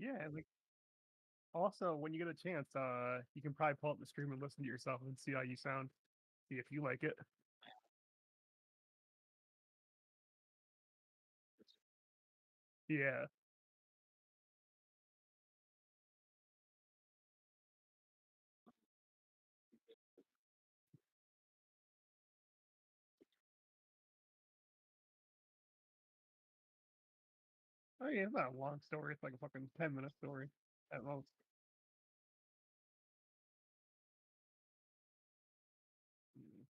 Yeah, like also when you get a chance, you can probably pull up the stream and listen to yourself and see how you sound. See if you like it. Yeah. Oh yeah, it's not a long story. It's like a fucking 10-minute story at most. Mm.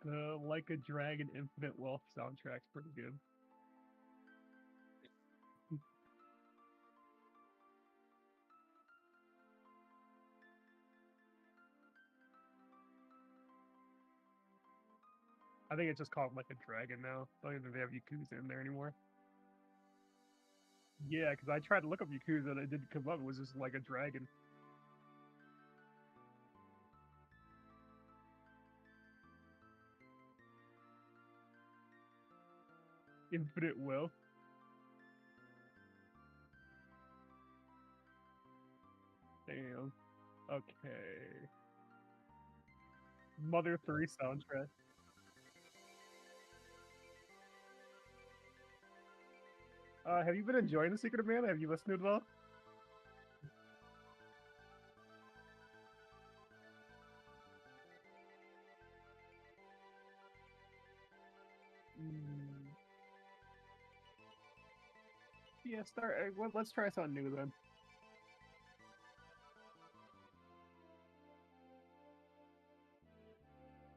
The Like a Dragon Infinite Wealth soundtrack's pretty good. I think it's just called Like a Dragon now. I don't even think they have Yakuza in there anymore. Yeah, because I tried to look up Yakuza and it didn't come up. It was just Like a Dragon. Infinite Wealth. Damn. Okay. Mother 3 soundtrack. Have you been enjoying The Secret of Mana? Have you listened to it at all? Mm, yeah, start. Let's try something new then.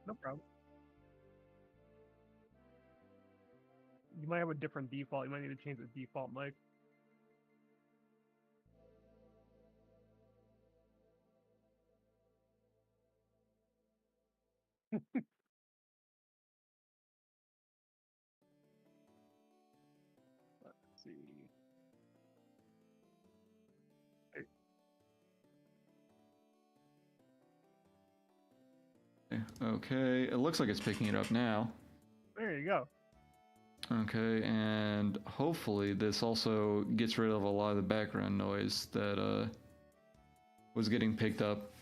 No problem. You might have a different default. You might need to change the default mic. Let's see. Okay, it looks like it's picking it up now. There you go. Okay, and hopefully this also gets rid of a lot of the background noise that was getting picked up.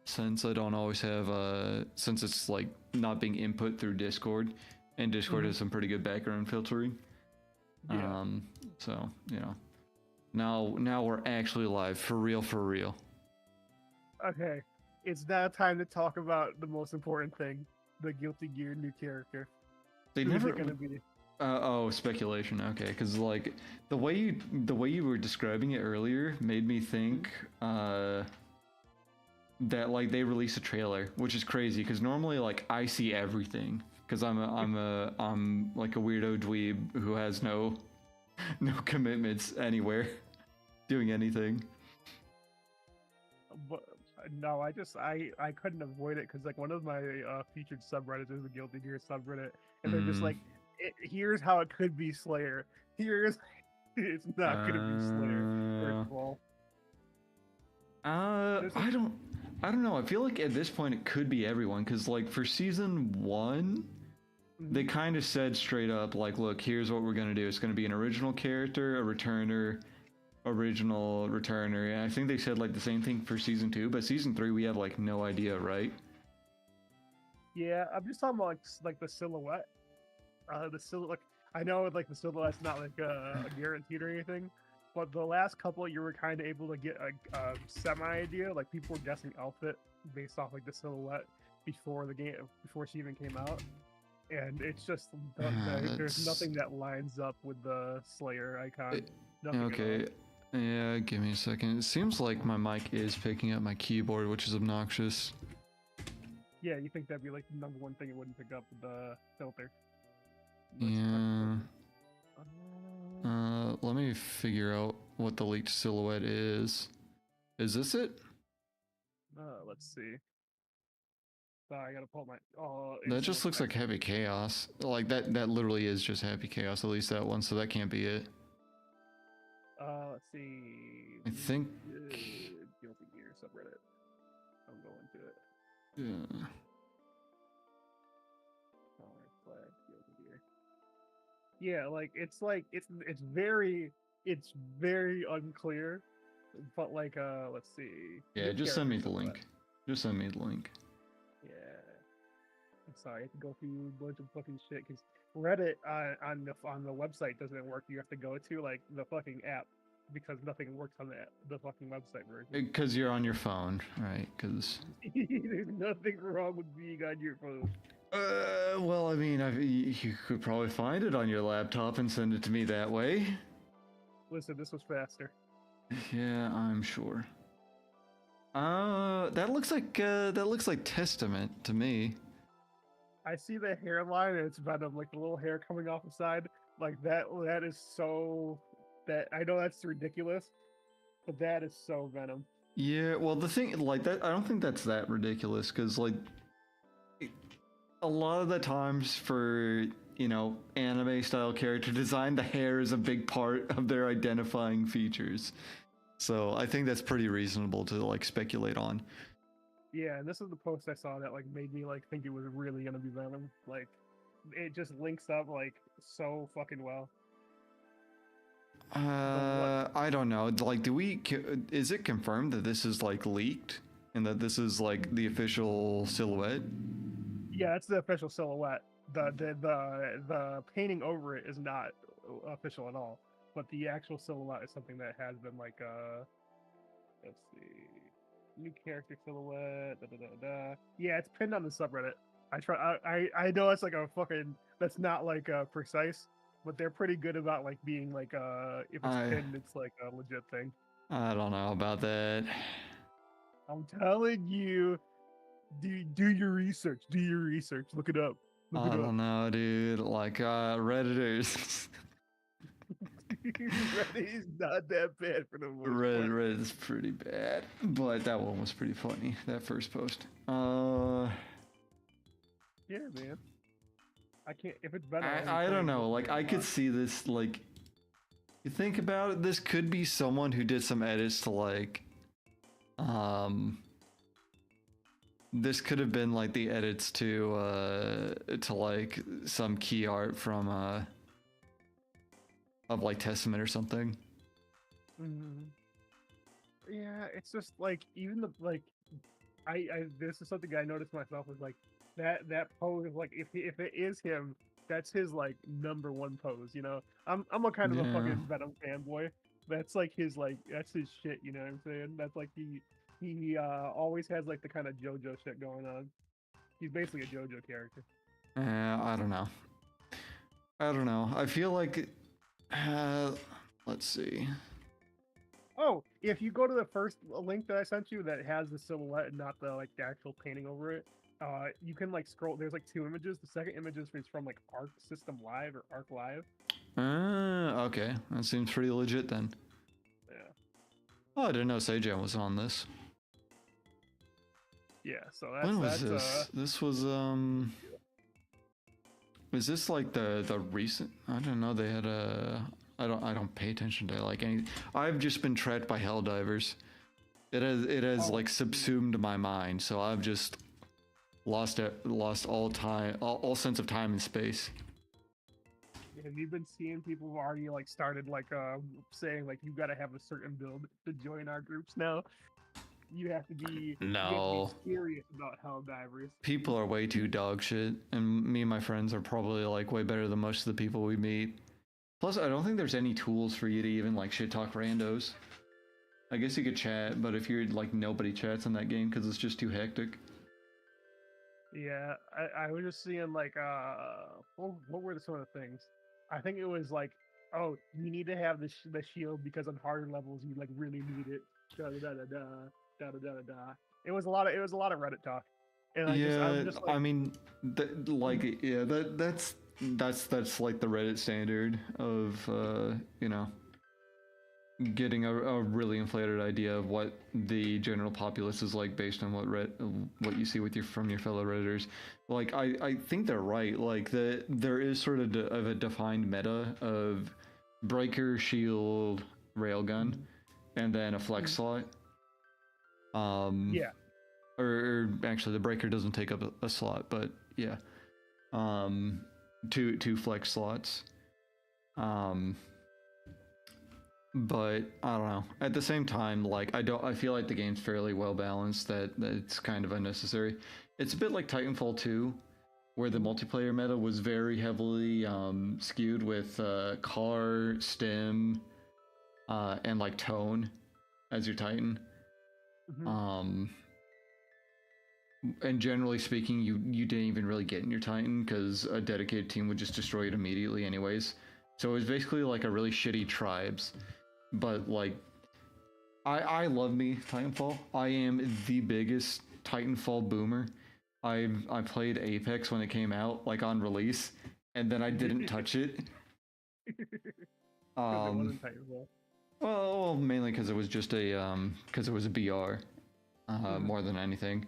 Since I don't always have since it's like not being input through Discord, and Discord has some pretty good background filtering. Yeah. So you know, now we're actually live for real, for real. Okay. It's now time to talk about the most important thing: the Guilty Gear new character. They Who's never. it gonna be? Oh, speculation. Okay, because like the way you were describing it earlier made me think that like they released a trailer, which is crazy because normally like I see everything because I'm like a weirdo dweeb who has no commitments anywhere doing anything. But no, I couldn't avoid it because like one of my featured subreddits is the Guilty Gear subreddit, and they're just like, here's how it could be Slayer. Here's it's not gonna be Slayer. First of all, I don't know. I feel like at this point it could be everyone because like for season 1, they kind of said straight up like, look, here's what we're gonna do. It's gonna be an original character, a returner, original returner. And I think they said like the same thing for season 2, but season 3 we have like no idea, right? yeah, I'm just talking about like the silhouette. The silhouette. Like, I know like the silhouette's not like guaranteed or anything, but the last couple you were kind of able to get a semi idea. Like people were guessing outfit based off like the silhouette before the game, before she even came out, and it's just there's nothing that lines up with the Slayer icon. Nothing Okay. Yeah, give me a second. It seems like my mic is picking up my keyboard, which is obnoxious. Yeah, you think that'd be like the number one thing it wouldn't pick up with the filter. Yeah. Let me figure out what the leaked silhouette is. Is this it? Let's see. I gotta pull my. Oh, that just looks like Happy Chaos. Like that literally is just Happy Chaos. At least that one. So that can't be it. Let's see. I think. Guilty Gear subreddit. I'm going to it. Yeah. Yeah, it's very unclear. But like let's see. Yeah, New just send me character the silhouette. link. Just send me the link. Yeah. I'm sorry, I have to go through a bunch of fucking shit because Reddit on the website doesn't work. You have to go to like the fucking app because nothing works on the fucking website version. Because you're on your phone, right? Because. There's nothing wrong with being on your phone. Well, I mean, you could probably find it on your laptop and send it to me that way. Listen, this was faster. Yeah, I'm sure. That looks like Testament to me. I see the hairline and it's Venom, like the little hair coming off the side. Like that is so that I know that's ridiculous, but that is so Venom. Yeah, well, the thing like that, I don't think that's that ridiculous because like a lot of the times for anime style character design, the hair is a big part of their identifying features. So I think that's pretty reasonable to like speculate on. Yeah, and this is the post I saw that like made me like think it was really gonna be Venom. Like it just links up like so fucking well. I don't know. Like, is it confirmed that this is like leaked and that this is like the official silhouette? Yeah, it's the official silhouette. The painting over it is not official at all, but the actual silhouette is something that has been like let's see, new character silhouette. Da, da, da, da. Yeah, it's pinned on the subreddit. I know it's like a fucking that's not like precise, but they're pretty good about like being like if it's pinned, it's like a legit thing. I don't know about that. I'm telling you, do your research. Do your research. Look it up. I don't know, dude. Like Redditors. Reddit is not that bad for the most part. Reddit is pretty bad, but that one was pretty funny. That first post. Yeah, man. I can't if it's better. I don't know. Like I could see this. Like you think about it, this could be someone who did some edits to like, this could have been like the edits to like some key art from of like Testament or something. Mm-hmm. Yeah, it's just like even the like, I this is something I noticed myself was like that pose like if it is him, that's his like number one pose. You know, I'm a kind of a fucking Venom fanboy. That's like his like that's his shit. You know what I'm saying? That's like he always has like the kind of JoJo shit going on. He's basically a JoJo character. I don't know. I don't know. I feel like let's see. Oh, if you go to the first link that I sent you that has the silhouette and not the like the actual painting over it, you can like scroll. There's like two images. The second image is from like Arc System Live or Arc Live. Okay, that seems pretty legit then. Yeah. Oh, I didn't know Seijan was on this. Yeah. So that's when was this? This was is this like the recent? I don't know. They had a. I don't pay attention to like any. I've just been trapped by Helldivers. It has like subsumed my mind, so I've just lost all sense of time and space. Have you been seeing people who already like started like saying like you got to have a certain build to join our groups now? You have to be serious about Helldivers. People are way too dog shit, and me and my friends are probably like way better than most of the people we meet. Plus, I don't think there's any tools for you to even like shit talk randos. I guess you could chat, but if you're like nobody chats in that game because it's just too hectic. Yeah, I was just seeing like what were some of the things? I think it was like, oh, you need to have the shield because on harder levels you like really need it. Da da da da da da da da. It was a lot of Reddit talk. And I'm just like, I mean, that's like the Reddit standard of getting a really inflated idea of what the general populace is like based on what you see from your fellow Redditors. Like I think they're right. Like there is sort of a defined meta of breaker, shield, railgun, and then a flex slot. Yeah. Or actually, the breaker doesn't take up a slot, but yeah. Two flex slots. Um, but I don't know. At the same time, like I feel like the game's fairly well balanced. That it's kind of unnecessary. It's a bit like Titanfall 2, where the multiplayer meta was very heavily skewed with car, stim, and like tone as your Titan. Mhm. And generally speaking, you didn't even really get in your Titan because a dedicated team would just destroy it immediately, anyways. So it was basically like a really shitty tribes. But like, I love me Titanfall. I am the biggest Titanfall boomer. I played Apex when it came out, like on release, and then I didn't touch it. Because it Um, wasn't Titanfall. well, mainly because it was just because it was a BR, more than anything.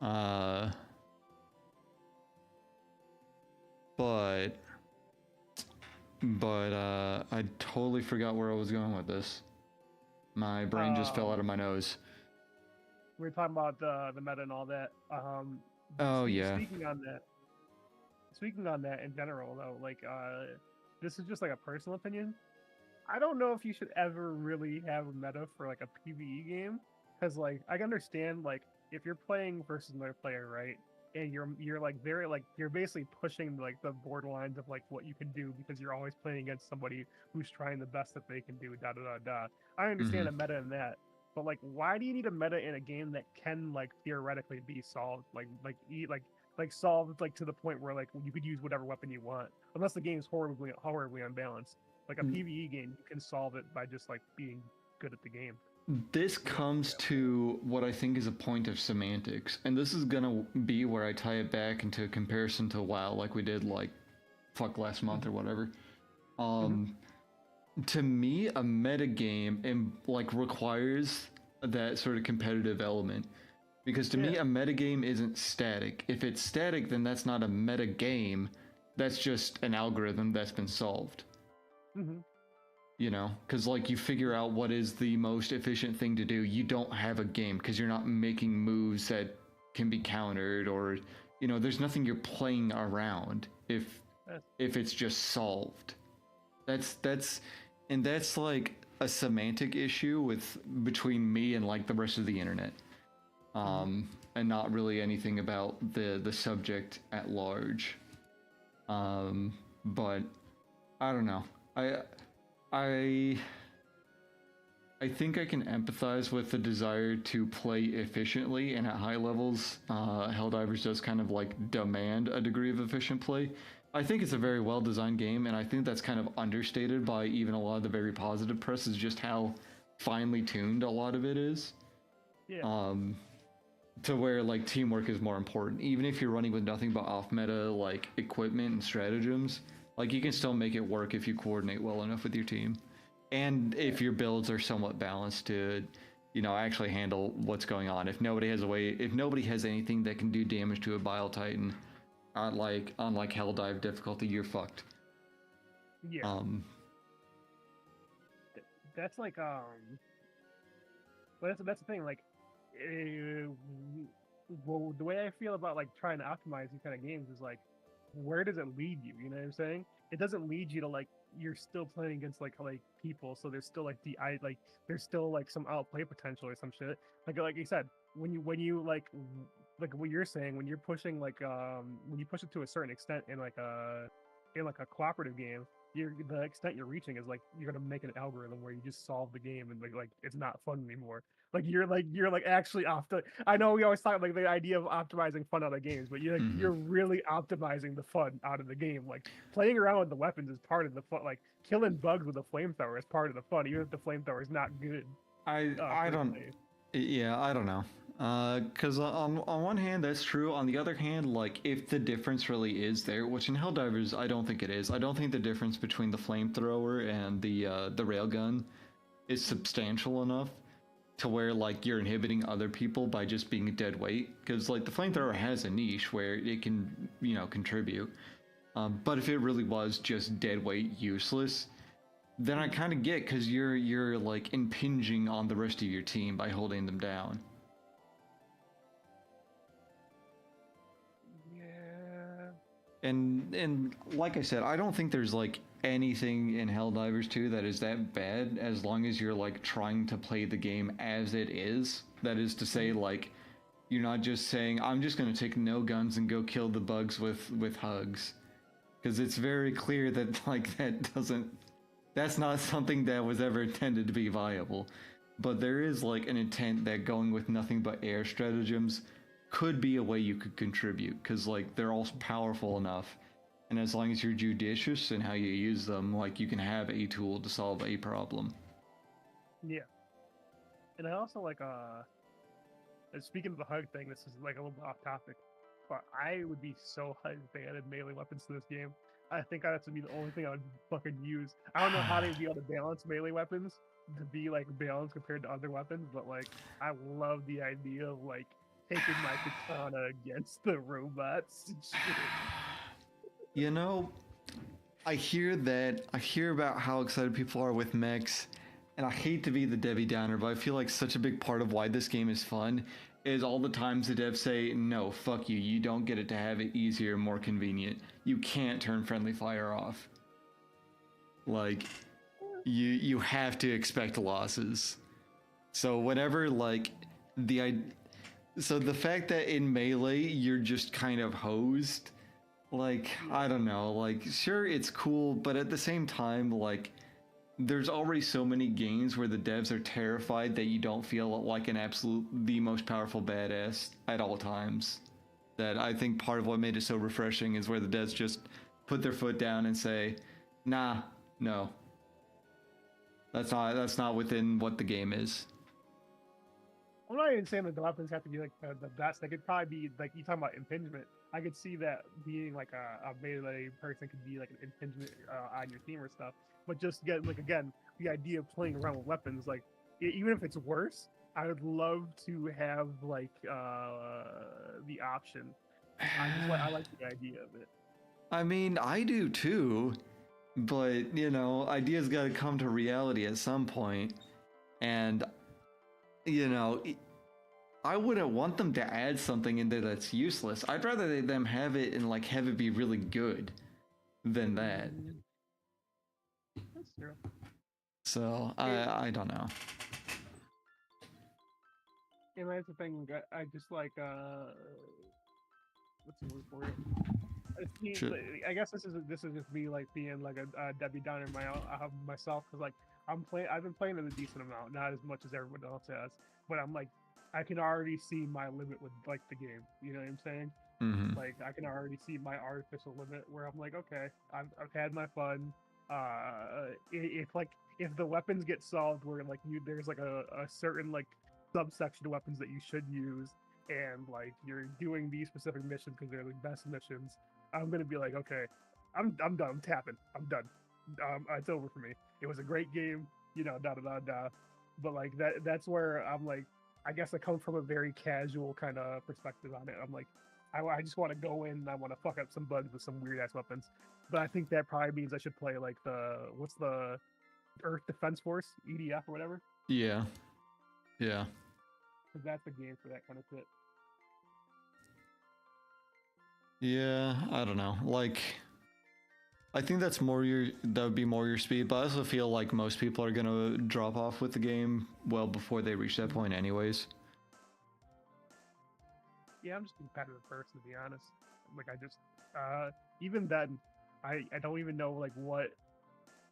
Uh, but I totally forgot where I was going with this. My brain just fell out of my nose. We were talking about the meta and all that. Oh yeah. Speaking on that in general though, like this is just like a personal opinion. I don't know if you should ever really have a meta for like a PvE game, because like I can understand like if you're playing versus another player, right? And you're like very like you're basically pushing like the borderlines of like what you can do because you're always playing against somebody who's trying the best that they can do. Da da da da. I Mm-hmm. understand a meta in that, but like why do you need a meta in a game that can like theoretically be solved like solved like to the point where like you could use whatever weapon you want unless the game's horribly unbalanced. Like a PvE game, you can solve it by just like being good at the game. This comes to what I think is a point of semantics, and this is gonna be where I tie it back into a comparison to WoW, like we did like fuck last month or whatever. To me, a meta game like requires that sort of competitive element. Because to me, a meta game isn't static. If it's static, then that's not a meta game. That's just an algorithm that's been solved. You know, because like you figure out what is the most efficient thing to do. You don't have a game because you're not making moves that can be countered, or you know, there's nothing you're playing around if it's just solved. That's like a semantic issue with between me and like the rest of the internet. And not really anything about the subject at large. But I don't know. I think I can empathize with the desire to play efficiently and at high levels. Helldivers does kind of like demand a degree of efficient play. I think it's a very well designed game, and I think that's kind of understated by even a lot of the very positive press, is just how finely tuned a lot of it is. Yeah. To where like teamwork is more important. Even if you're running with nothing but off meta like equipment and stratagems, like you can still make it work if you coordinate well enough with your team. And if your builds are somewhat balanced to, you know, actually handle what's going on. If nobody has anything that can do damage to a Bile Titan on like Helldive difficulty, you're fucked. Yeah. That's like but that's the thing, like well, the way I feel about like trying to optimize these kind of games is like, where does it lead you? You know what I'm saying? It doesn't lead you to like you're still playing against like people, so there's still like there's still like some outplay potential or some shit. Like you said, when you like what you're saying, when you're pushing like when you push it to a certain extent in like a cooperative game, the extent you're reaching is like you're gonna make an algorithm where you just solve the game and like it's not fun anymore. Like you're like actually I know we always talk like the idea of optimizing fun out of games, but you're really optimizing the fun out of the game. Like playing around with the weapons is part of the fun. Like killing bugs with a flamethrower is part of the fun, even if the flamethrower is not good. I don't. Yeah, I don't know. Because on one hand that's true. On the other hand, like if the difference really is there, which in Helldivers I don't think it is. I don't think the difference between the flamethrower and the railgun is substantial enough to where like you're inhibiting other people by just being a dead weight. Because like the flamethrower has a niche where it can, you know, contribute. But if it really was just dead weight useless, then I kind of get, because you're like impinging on the rest of your team by holding them down. Yeah. And like I said, I don't think there's like anything in Helldivers 2 that is that bad, as long as you're like trying to play the game as it is. That is to say, like, you're not just saying, I'm just gonna take no guns and go kill the bugs with hugs. Because it's very clear that like that's not something that was ever intended to be viable. But there is like an intent that going with nothing but air stratagems could be a way you could contribute, because like they're all powerful enough, and as long as you're judicious in how you use them, like you can have a tool to solve a problem. Yeah. And I also like speaking of the hug thing, this is like a little bit off topic, but I would be so hyped if they added melee weapons to this game. I think that's to be the only thing I would fucking use. I don't know how they'd be able to balance melee weapons to be like balanced compared to other weapons, but like I love the idea of like taking my katana against the robots. You know, I hear that. I hear about how excited people are with mechs, and I hate to be the Debbie Downer, but I feel like such a big part of why this game is fun is all the times the devs say, no, fuck you, you don't get it to have it easier and more convenient. You can't turn friendly fire off. Like, you have to expect losses. So whenever, like, so the fact that in Melee, you're just kind of hosed, like, I don't know, like, sure, it's cool, but at the same time, like, there's already so many games where the devs are terrified that you don't feel like the most powerful badass at all times. That I think part of what made it so refreshing is where the devs just put their foot down and say, nah, no. That's not within what the game is. I'm not even saying that the weapons have to be like the best. They could probably be like, you talking about impingement. I could see that being like a melee person could be like an impingement on your team or stuff. But just get like, again, the idea of playing around with weapons, like even if it's worse, I would love to have like the option. I like the idea of it. I mean, I do too, but you know, ideas got to come to reality at some point, and you know, I wouldn't want them to add something in there that's useless. I'd rather them have it and like have it be really good than that. That's true. So I don't know. And that's the thing. I just like what's the word for it? I guess this is just me like being like a Debbie Downer myself, because like I've been playing it a decent amount, not as much as everyone else has, but I'm like I can already see my limit with like the game. You know what I'm saying? Mm-hmm. Like I can already see my artificial limit where I'm like, okay, I've had my fun. If the weapons get solved where like there's like a certain like subsection of weapons that you should use, and like you're doing these specific missions because they're the best missions, I'm gonna be like, okay, I'm done. I'm tapping. I'm done. It's over for me. It was a great game, you know, da da da da. But like that's where I'm like, I guess I come from a very casual kind of perspective on it. I'm like, I just want to go in and I want to fuck up some bugs with some weird ass weapons. But I think that probably means I should play like what's the Earth Defense Force, EDF or whatever. Yeah. Yeah. Because that's the game for that kind of shit. Yeah, I don't know. Like, I think that would be more your speed, but I also feel like most people are gonna drop off with the game well before they reach that point anyways. Yeah, I'm just a competitive person, to be honest. Like, I just, even then, I don't even know, like, what,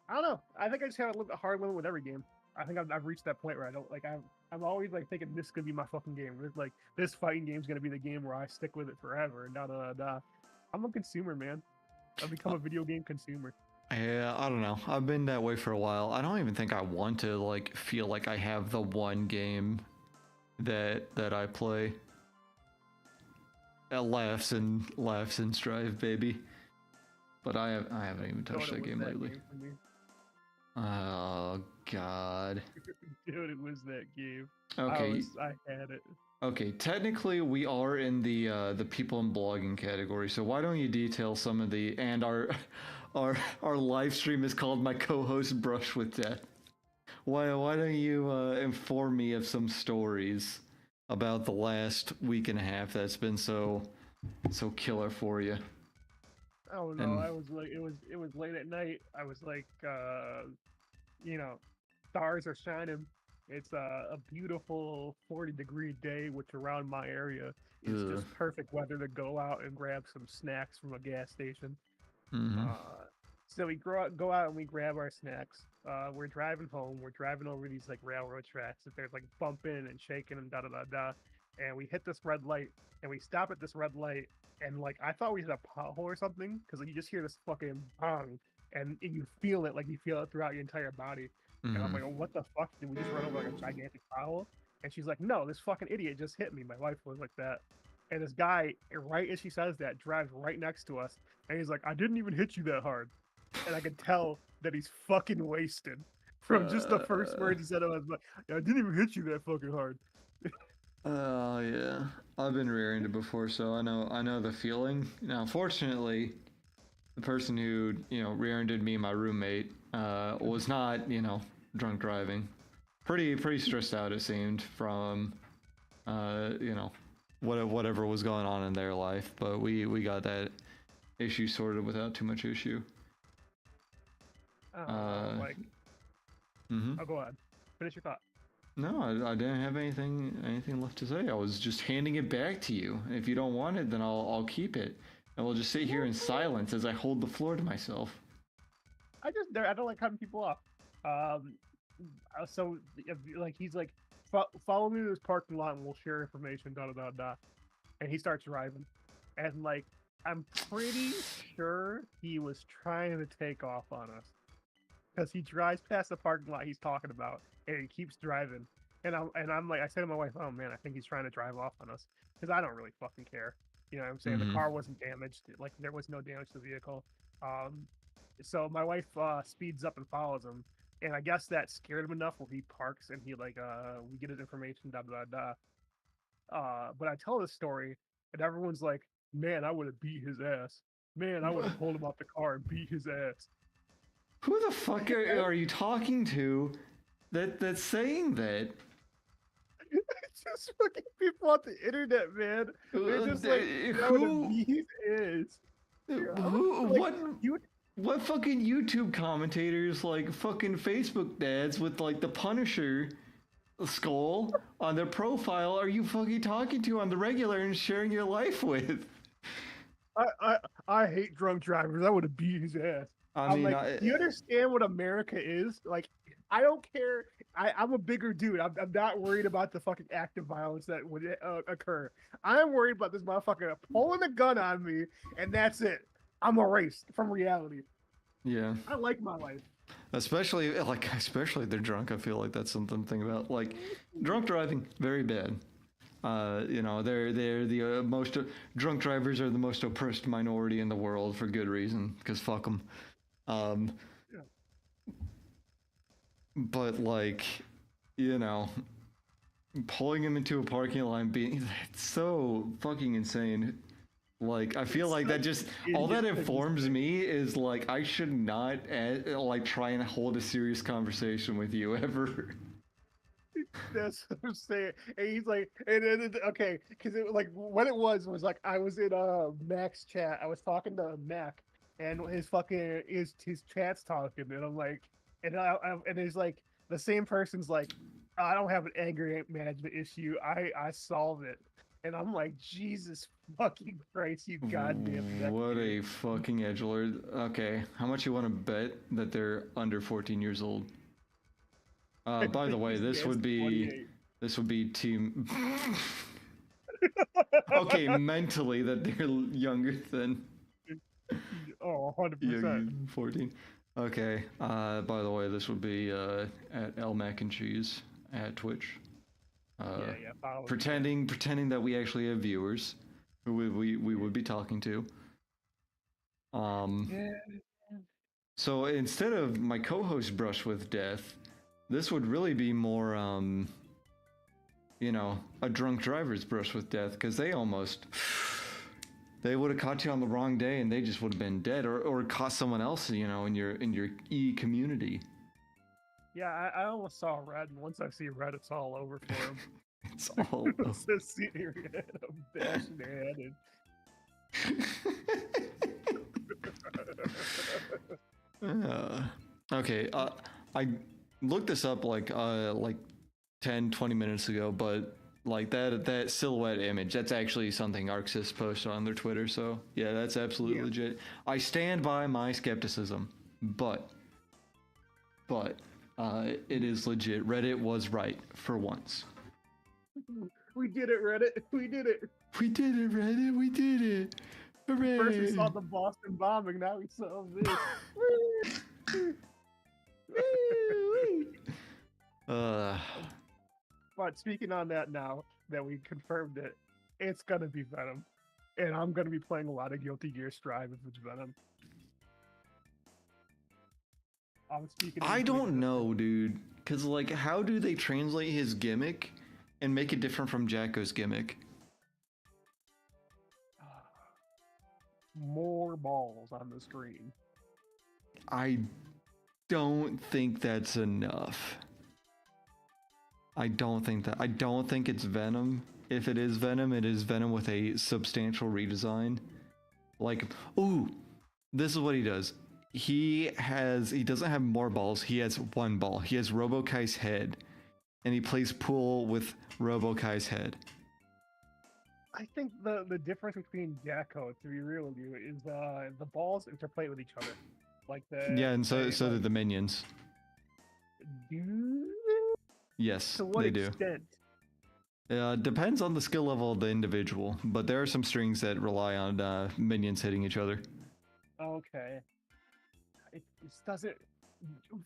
I don't know. I think I just have a hard limit with every game. I think I've reached that point where I don't, like, I'm always, like, thinking this is going to be my fucking game. Like, this fighting game's going to be the game where I stick with it forever, and da da da. I'm a consumer, man. I've become a video game consumer. Yeah, I don't know. I've been that way for a while. I don't even think I want to, like, feel like I have the one game that I play. Laughs and strive, baby. But I haven't even touched that game lately. Oh God. Dude, it was that game. Okay. I had it. Okay, technically we are in the people in blogging category. So why don't you detail some of and our live stream is called My Co-Host Brush with Death. Why don't you inform me of some stories about the last week and a half that's been so killer for you? I don't know. And I was like, it was late at night. I was like, you know, stars are shining. It's a beautiful 40-degree day, which around my area is ugh. just perfect weather to go out and grab some snacks from a gas station. Mm-hmm. So we go out and we grab our snacks. We're driving home. We're driving over these like railroad tracks that there's like bumping and shaking and da da da da. And we hit this red light and we stop at this red light and like I thought we hit a pothole or something because you just hear this fucking bong and you feel it like you feel it throughout your entire body. And I'm Mm-hmm. like, oh, what the fuck? Did we just run over like a gigantic pothole? And she's like, no, this fucking idiot just hit me. My wife was like that. And this guy, right as she says that, drives right next to us. And he's like, I didn't even hit you that hard. And I could tell that he's fucking wasted from just the first Uh, words he said. I was like, I didn't even hit you that fucking hard. oh yeah, I've been rear-ended before, so I know the feeling. Now, fortunately, the person who rear-ended me, my roommate, was not drunk driving. Pretty stressed out it seemed from whatever was going on in their life, but we got that issue sorted without too much issue. I don't know, like, Mm-hmm. oh, go on. Finish your thought. No, I didn't have anything left to say. I was just handing it back to you. If you don't want it, then I'll keep it, and we'll just sit here in silence as I hold the floor to myself. I don't like cutting people off. Um, so like he's like, follow me to this parking lot and we'll share information. Da da da da. And he starts driving, and like I'm pretty sure he was trying to take off on us because he drives past the parking lot he's talking about, and he keeps driving. And I'm like, I said to my wife, oh man, I think he's trying to drive off on us because I don't really fucking care. You know what I'm saying? The Mm-hmm. car wasn't damaged. Like there was no damage to the vehicle. Um, so my wife speeds up and follows him, and I guess that scared him enough where he parks and he like we get his information da da da. But I tell this story, and everyone's like, "Man, I would have beat his ass. Man, I would have pulled him off the car and beat his ass." Who the fuck are you talking to that's saying that? It's just fucking people on the internet, man. They're just like, "I would have beat his ass." Who Like, what what fucking YouTube commentators, like fucking Facebook dads with like the Punisher skull on their profile, are you fucking talking to on the regular and sharing your life with? I hate drunk drivers. I would have beat his ass. I I'm mean, like, do you understand what America is? Like, I don't care. I'm a bigger dude. I'm not worried about the fucking act of violence that would occur. I'm worried about this motherfucker pulling a gun on me, and that's it. I'm erased from reality. yeah. I like my life. Especially they're drunk. I feel like that's something to think about. Like drunk driving, very bad. They're the most drunk drivers are the most oppressed minority in the world for good reason. Because fuck them. Yeah. But like, you know, pulling him into a parking lot and being it's so fucking insane. Like I feel like that just all that informs me is like I should not like try and hold a serious conversation with you ever. That's what I'm saying. And he's like, okay, because it like what it was like I was in Mac's chat. I was talking to Mac, and his chat's talking, and I'm like, and he's like the same person's like, I don't have an anger management issue. I solve it, and I'm like, Jesus fucking Christ, you goddamn. What a fucking edgelord. Okay, how much you want to bet that they're under 14 years old? By the way, this would be team. Okay, mentally that they're younger than. Oh, 100%. 14. Okay. By the way, this would be at L Mac and Cheese at Twitch. Pretending that we actually have viewers who we would be talking to. So instead of my co-host brush with death, this would really be more a drunk driver's brush with death, because they would have caught you on the wrong day and they just would have been dead, or caught someone else, in your E community. Yeah, I almost saw red, and once I see red, it's all over for him. It's all it's a senior head, I'm bashing their head in. Okay, I looked this up like 10, 20 minutes ago, but like that silhouette image, that's actually something ArcSys posted on their Twitter. So yeah, that's absolutely legit. I stand by my skepticism, but it is legit. Reddit was right for once. We did it, Reddit. We did it. We did it, Reddit. We did it. Hooray. First we saw the Boston bombing, now we saw this. But speaking on that now that we confirmed it, it's gonna be Venom. And I'm gonna be playing a lot of Guilty Gear Strive if it's Venom. I don't know, dude. Because, like, how do they translate his gimmick and make it different from Jacko's gimmick? More balls on the screen. I don't think that's enough. I don't think it's Venom. If it is Venom, it is Venom with a substantial redesign. Like, ooh, this is what he does. He doesn't have more balls, he has one ball. He has Robokai's head, and he plays pool with Robokai's head. I think the difference between Jacko, to be real with you, is the balls interplay with each other. Like and so do the minions. Yes, to what they do. extent? Depends on the skill level of the individual, but there are some strings that rely on minions hitting each other. Okay. It just doesn't.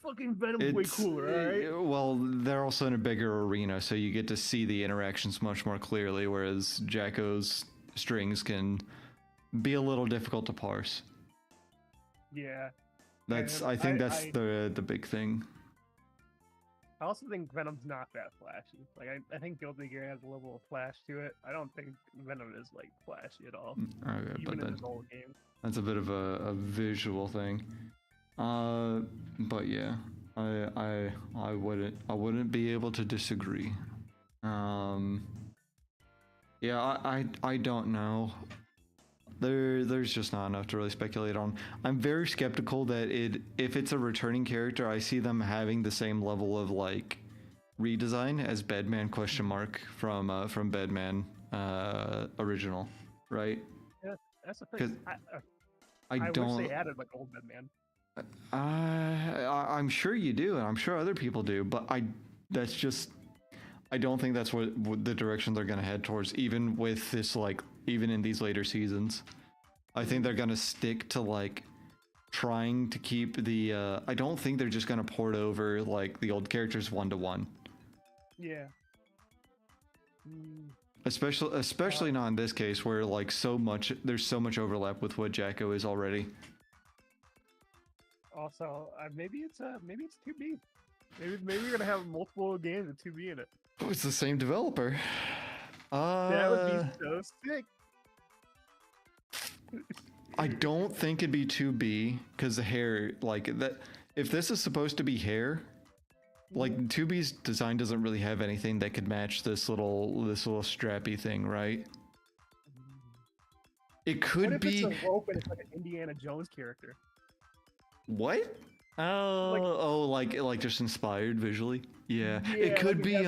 Fucking Venom's way cooler, alright? Well, they're also in a bigger arena, so you get to see the interactions much more clearly, whereas Jacko's strings can be a little difficult to parse. Yeah. I think that's the big thing. I also think Venom's not that flashy. Like, I think Guilty Gear has a level of flash to it. I don't think Venom is, like, flashy at all. Okay, even in his old game. That's a bit of a visual thing. But yeah, I wouldn't be able to disagree. Yeah, I don't know. There's just not enough to really speculate on. I'm very skeptical that if it's a returning character, I see them having the same level of like redesign as Bedman ? From Bedman original, right? Yeah, that's the thing. I wish they added like old Bedman. I'm sure you do, and I'm sure other people do, but I don't think that's what the direction they're gonna head towards, even with this, like, even in these later seasons. I think they're gonna stick to like trying to keep the I don't think they're just gonna port over like the old characters 1-to-1. Yeah. Especially not in this case where like there's so much overlap with what Jacko is already. Also, maybe it's 2B. Maybe you're gonna have multiple games with 2B in it. Oh, it's the same developer. That would be so sick. I don't think it'd be 2B because the hair, like that. If this is supposed to be hair, like 2B's design doesn't really have anything that could match this little strappy thing, right? It could what if be. It's a rope and it's like an Indiana Jones character. What? Like just inspired visually. Yeah, it could be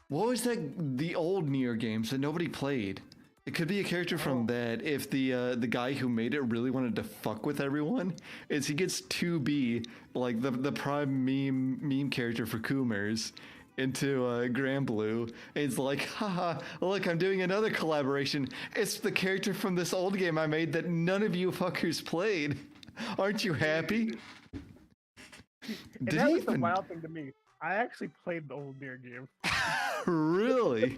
what was that, the old Nier games that nobody played? It could be a character from that if the guy who made it really wanted to fuck with everyone. He gets 2B, like the prime meme character for Coomers, into blazblue, and it's like, haha, look, I'm doing another collaboration. It's the character from this old game I made that none of you fuckers played. Aren't you happy? And that was the wild thing to me. I actually played the old Nier game. Really?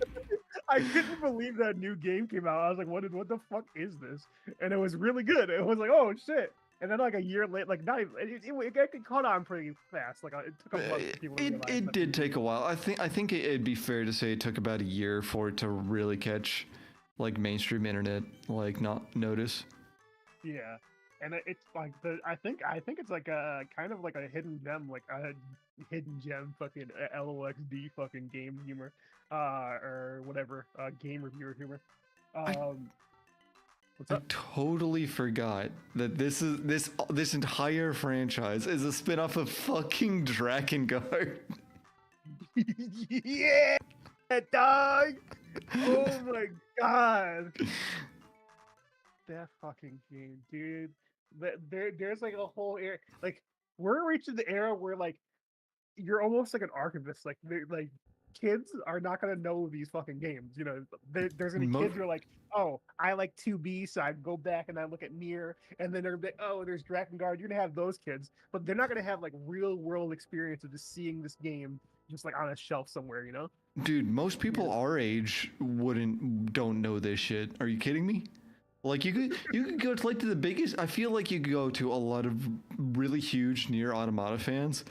I couldn't believe that new game came out. I was like, what the fuck is this? And it was really good. It was like, oh shit. And then like a year later, like not even, it caught on pretty fast. Like it took a month for people to realize. It did take a while. I think it'd be fair to say it took about a year for it to really catch like mainstream internet, like not notice. Yeah. And it's like I think it's like a kind of like a hidden gem, like a hidden gem, fucking LOXD fucking game humor, or whatever, game reviewer humor. What's I up? totally forgot that this entire franchise is a spin-off of fucking Drakengard. Yeah, dog. Oh my god, that fucking game, dude. There's like a whole era. Like we're reaching the era where like you're almost like an archivist. Like kids are not gonna know these fucking games. You know, there's gonna be Mo- kids who are like, oh, I like 2B, so I go back and I look at Nier, and then they're gonna be like, oh, there's Drakengard. You're gonna have those kids, but they're not gonna have like real world experience of just seeing this game just like on a shelf somewhere. You know? Dude, most people Yes. our age don't know this shit. Are you kidding me? Like you could go to like to the biggest. I feel like you could go to a lot of really huge Near Automata fans,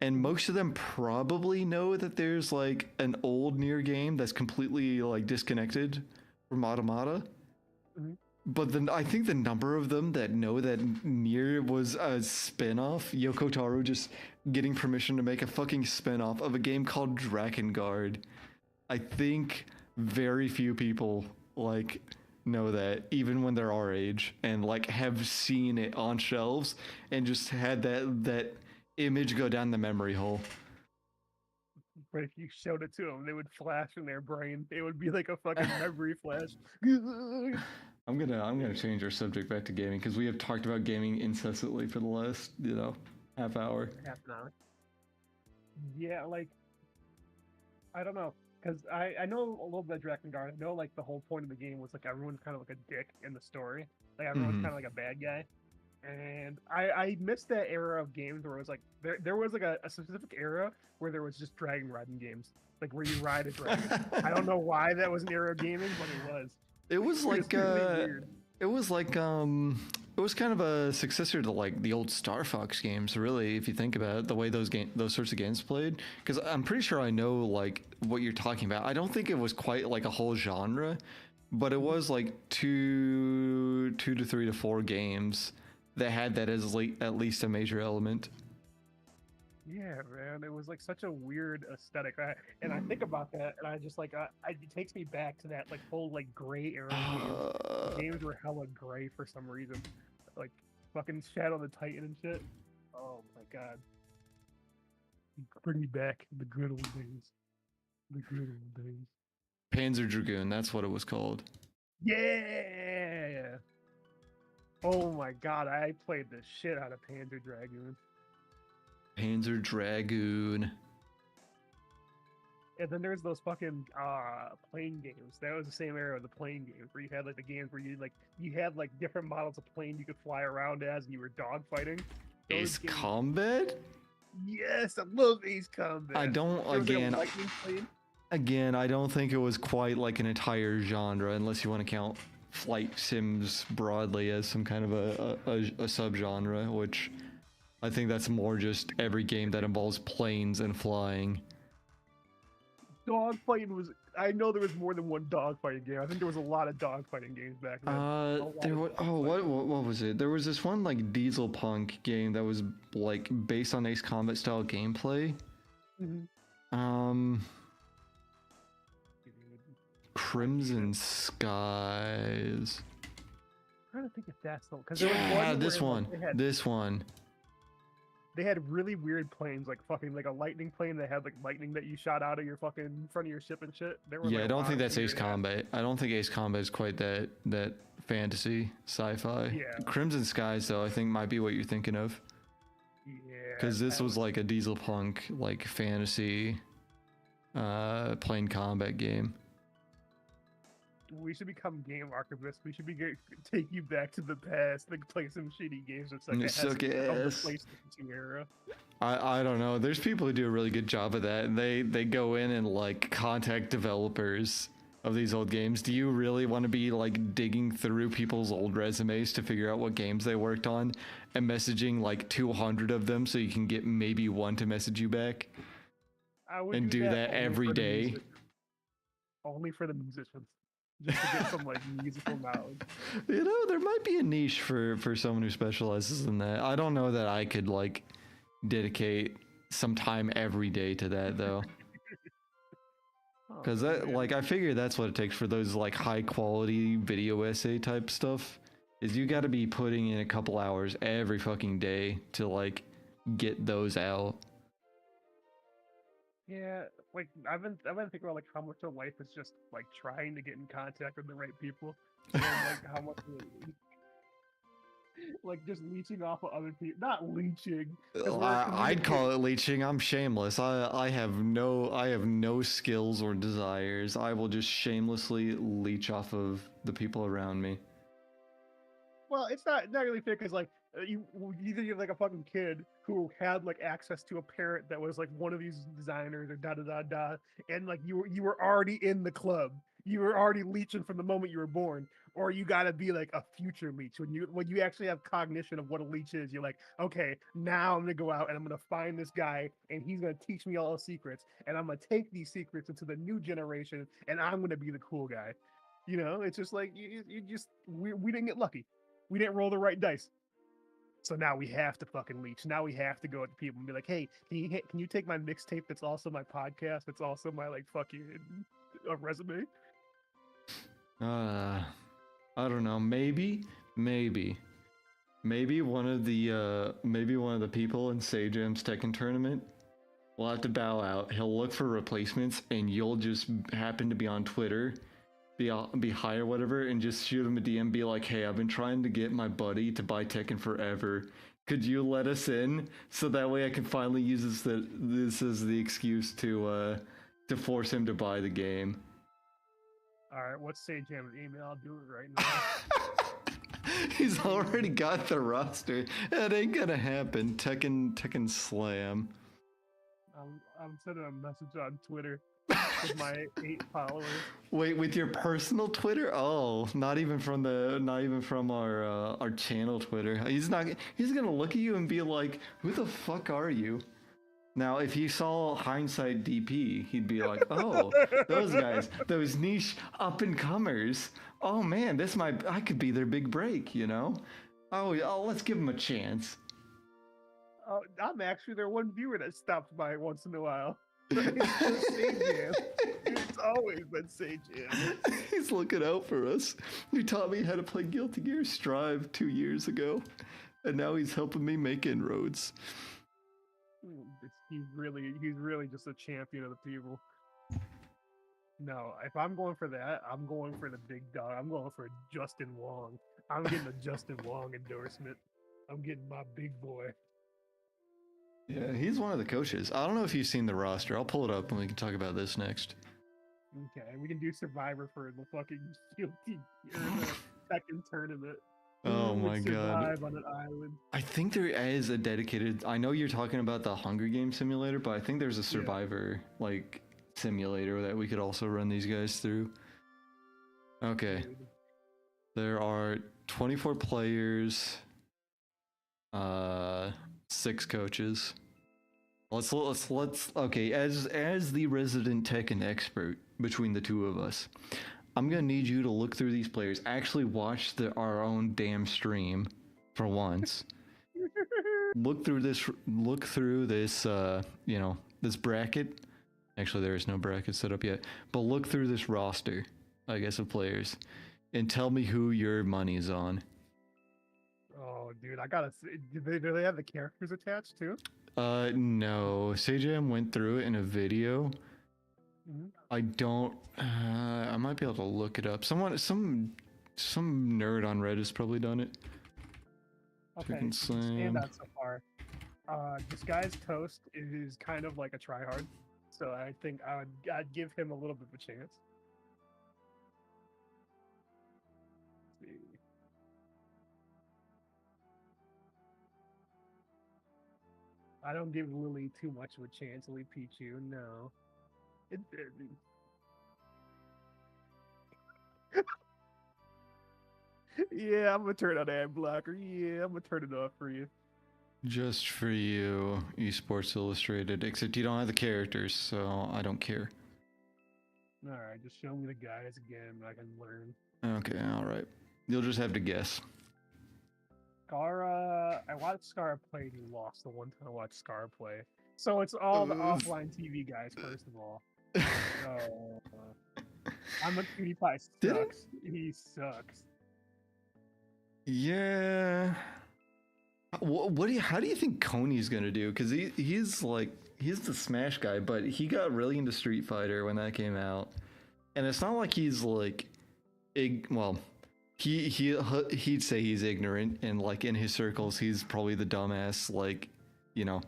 and most of them probably know that there's like an old Near game that's completely like disconnected from Automata. Mhm. But then I think the number of them that know that Nier was a spin-off, Yoko Taro just getting permission to make a fucking spin-off of a game called Drakengard. I think very few people like know that, even when they're our age, and like have seen it on shelves and just had that image go down the memory hole. But if you showed it to them, they would flash in their brain. It would be like a fucking memory flash. I'm gonna change our subject back to gaming because we have talked about gaming incessantly for the last half hour. Half an hour. Yeah, like I don't know, because I know a little bit of Drakengard. I know like the whole point of the game was like everyone's kind of like a dick in the story. Like everyone's Mhm. kind of like a bad guy. And I missed that era of games where it was like there was like a specific era where there was just dragon riding games, like where you ride a dragon. I don't know why that was an era of gaming, but it was. It was like Really weird. it was like it was kind of a successor to like the old Star Fox games, really, if you think about it, the way those sorts of games played. Because I'm pretty sure I know like what you're talking about. I don't think it was quite like a whole genre, but it was like two to three to four games that had that as at least a major element. Yeah, man, it was like such a weird aesthetic. And I think about that, and I just like it takes me back to that like whole like gray era of games. Games were hella gray for some reason, like fucking Shadow the Titan and shit. Oh my god, bring me back the good old days. The good old days. Panzer Dragoon, that's what it was called. Yeah. Oh my god, I played the shit out of Panzer Dragoon. Panzer Dragoon. And then there's those fucking plane games. That was the same era of the plane games where you had like the games where you had like different models of plane you could fly around as, and you were dogfighting. Ace Combat? Yes, I love Ace Combat. I don't There was, like, a again. lightning plane. Again, I don't think it was quite like an entire genre, unless you want to count flight sims broadly as some kind of a subgenre, which I think that's more just every game that involves planes and flying. Dogfighting was. I know there was more than one dogfighting game. I think there was a lot of dogfighting games back then. What was it? There was this one like Diesel Punk game that was like based on Ace Combat style gameplay. Mhm. Crimson Skies. I'm trying to think if that's the because Yeah, this one. This one. They had really weird planes, like fucking like a lightning plane that had like lightning that you shot out of your fucking front of your ship and shit. There were, Yeah, like, I a don't lot think of that's Ace weird Combat. I don't think Ace Combat is quite that fantasy sci-fi. Yeah. Crimson Skies though, I think might be what you're thinking of. Yeah. Because this was like a Diesel Punk like fantasy plane combat game. We should become game archivists. We should take you back to the past, like play some shitty games of You suck of the ass. PlayStation 2 era. I don't know. There's people who do a really good job of that, and they go in and like contact developers of these old games. Do you really want to be like digging through people's old resumes to figure out what games they worked on and messaging like 200 of them so you can get maybe one to message you back? I would And do that only every for the day. only for the musicians, just to get some like musical knowledge. You know, there might be a niche for someone who specializes in that. I don't know that I could like dedicate some time every day to that though. Oh Because Oh, that, man. like, I figure that's what it takes for those like high quality video essay type stuff. Is you got to be putting in a couple hours every fucking day to like get those out. Yeah, like I've been thinking about like how much of life is just like trying to get in contact with the right people, and like how much like just leeching off of other people. Not leeching, because we're I'd communicating. call it leeching. I'm shameless. I have no skills or desires. I will just shamelessly leech off of the people around me. Well, it's not really fair because like either you're like a fucking kid who had like access to a parent that was like one of these designers or da da da da, and like you were already in the club. You were already leeching from the moment you were born, or you gotta be like a future leech when you actually have cognition of what a leech is. You're like, okay, now I'm gonna go out and I'm gonna find this guy, and he's gonna teach me all the secrets, and I'm gonna take these secrets into the new generation, and I'm gonna be the cool guy. You know, it's just like you just we didn't get lucky. We didn't roll the right dice. So now we have to fucking leech. Now we have to go at people and be like, hey, can you take my mixtape that's also my podcast, that's also my like fucking resume? I don't know. Maybe maybe one of the people in Sajam's Tekken tournament will have to bow out. He'll look for replacements, and you'll just happen to be on Twitter, be high or whatever, and just shoot him a DM, be like, "Hey, I've been trying to get my buddy to buy Tekken forever. Could you let us in so that way I can finally use this as the excuse to force him to buy the game." All right, what's Sage Ham's email? I'll do it right now. He's already got the roster. That ain't gonna happen. Tekken Slam. I'm sending a message on Twitter with my 8 followers. Wait, with your personal Twitter? Oh, not even from our channel Twitter. He's gonna look at you and be like, "Who the fuck are you?" Now, if he saw Hindsight DP, he'd be like, "Oh, those guys, those niche up and comers. Oh man, I could be their big break, you know? Oh, yeah, let's give him a chance." I'm actually their one viewer that stops by once in a while. It's just Sage Jam. It's always been Sage Jam. He's looking out for us. He taught me how to play Guilty Gear Strive 2 years ago, and now he's helping me make inroads. He's really just a champion of the people. No, if I'm going for that, I'm going for the big dog. I'm going for Justin Wong. I'm getting a Justin Wong endorsement. I'm getting my big boy. Yeah, he's one of the coaches. I don't know if you've seen the roster. I'll pull it up and we can talk about this next. Okay, we can do Survivor for the fucking Guilty or the second tournament. Oh Who would my survive god. on an island. I think there is a dedicated. I know you're talking about the Hunger Games simulator, but I think there's a Survivor like simulator that we could also run these guys through. Okay. There are 24 players, 6 coaches. Let's okay, as the resident Tekken expert between the two of us, I'm gonna need you to look through these players. Actually, watch our own damn stream for once. Look through this. This bracket. Actually, there is no bracket set up yet. But look through this roster, I guess, of players, and tell me who your money's on. Oh, dude, I gotta see. Do they have the characters attached too? No. Sajam went through it in a video. Mm-hmm. I don't. I might be able to look it up. Some nerd on Reddit's probably done it. Okay, stand out so far. Disguised Toast is kind of like a tryhard, so I think I'd give him a little bit of a chance. Let's see. I don't give Lily too much of a chance. Lily Pichu, no. Yeah, I'm gonna turn on ad blocker. Yeah, I'm gonna turn it off for you. Just for you, Esports Illustrated. Except you don't have the characters, so I don't care. All right, just show me the guys again. I can learn. Okay, all right. You'll just have to guess. Scara, I watched Scara play and he lost the one time I watched Scara play. So it's all the offline TV guys, first of all. Oh, I'm a PewDiePie Didn't? sucks. He sucks. Yeah. What do you? How do you think Coney's gonna do? Because he's the Smash guy, but he got really into Street Fighter when that came out, and it's not like he's like, well, he'd say he's ignorant, and like in his circles, he's probably the dumbass, like, you know,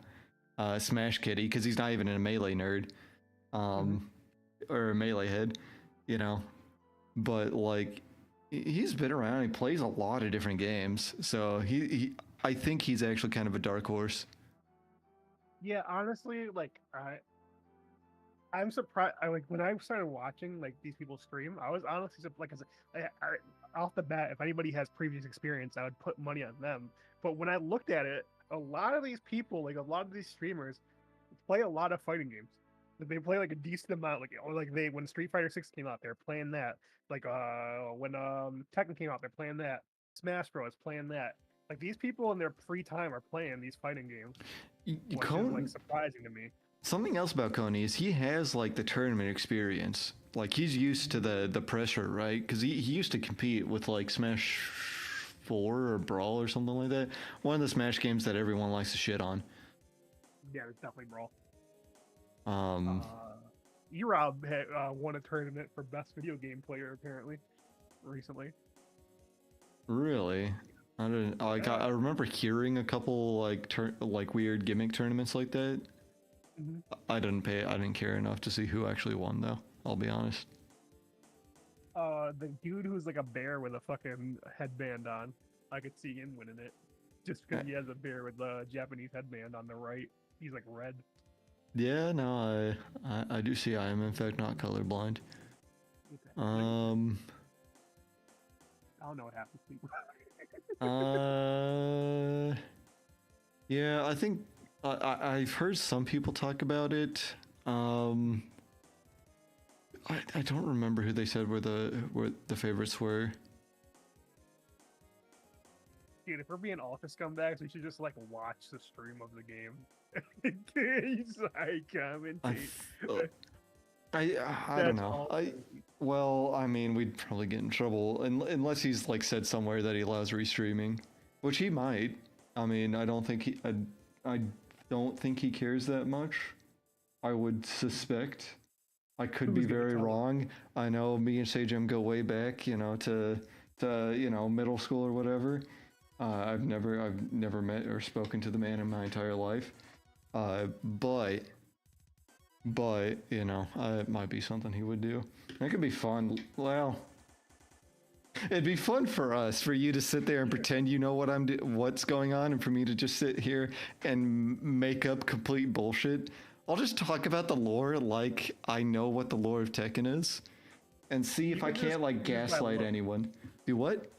Smash kitty, because he's not even a melee nerd, or a melee head, you know. But like, he's been around. He plays a lot of different games, so I think he's actually kind of a dark horse. Yeah, honestly, like I'm surprised. I like when I started watching like these people stream. I was honestly like, off the bat, if anybody has previous experience, I would put money on them. But when I looked at it, a lot of these people, like a lot of these streamers, play a lot of fighting games. Like, they play like a decent amount. Like or like they when Street Fighter 6 came out, they're playing that. Like when Tekken came out, they're playing that. Smash Bros. Playing that. Like these people in their free time are playing these fighting games, which is like surprising to me. Something else about Coney is he has like the tournament experience. Like he's used to the pressure, right? Because he used to compete with like Smash 4 or Brawl or something like that. One of the Smash games that everyone likes to shit on. Yeah, it's definitely Brawl. Um, Erob had won a tournament for best video game player apparently recently. really, I didn't. Like I remember hearing a couple like weird gimmick tournaments like that. I didn't pay. I didn't care enough to see who actually won, though. I'll be honest. The dude who's like a bear with a fucking headband on, I could see him winning it, just because he has a bear with a Japanese headband on the right. He's like red. Yeah, no, I do see. I am in fact not colorblind. I don't know what happens to people. Yeah, I think I've heard some people talk about it. I don't remember who they said where the favorites were. Dude, if we're being ultra scumbags, we should just like watch the stream of the game. He's like commentate. I don't know. Well, I mean, we'd probably get in trouble unless he's like said somewhere that he allows restreaming, which he might. I mean, I don't think he cares that much. I would suspect. I could be very wrong. I know me and Sajam go way back, to middle school or whatever. I've never met or spoken to the man in my entire life. But it might be something he would do. It could be fun. Well, it'd be fun for us, for you to sit there and pretend you know what's going on, and for me to just sit here and make up complete bullshit. I'll just talk about the lore like I know what the lore of Tekken is, and see if I can't like gaslight anyone. Do what?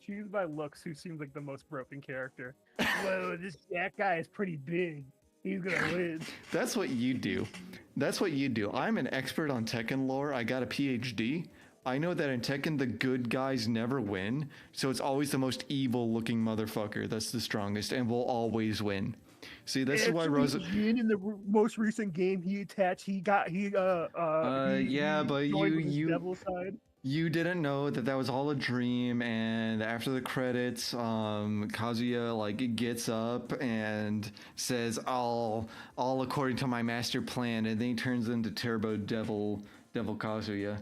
Choose by looks who seems like the most broken character. Whoa, that guy is pretty big. He's gonna win. That's what you do. That's what you do. I'm an expert on Tekken lore. I got a PhD. I know that in Tekken, the good guys never win, so it's always the most evil-looking motherfucker that's the strongest and will always win. See, this is why Rosa. In the most recent game he attached, but you didn't know that was all a dream, and after the credits, Kazuya like gets up and says all according to my master plan, and then he turns into Turbo Devil Kazuya.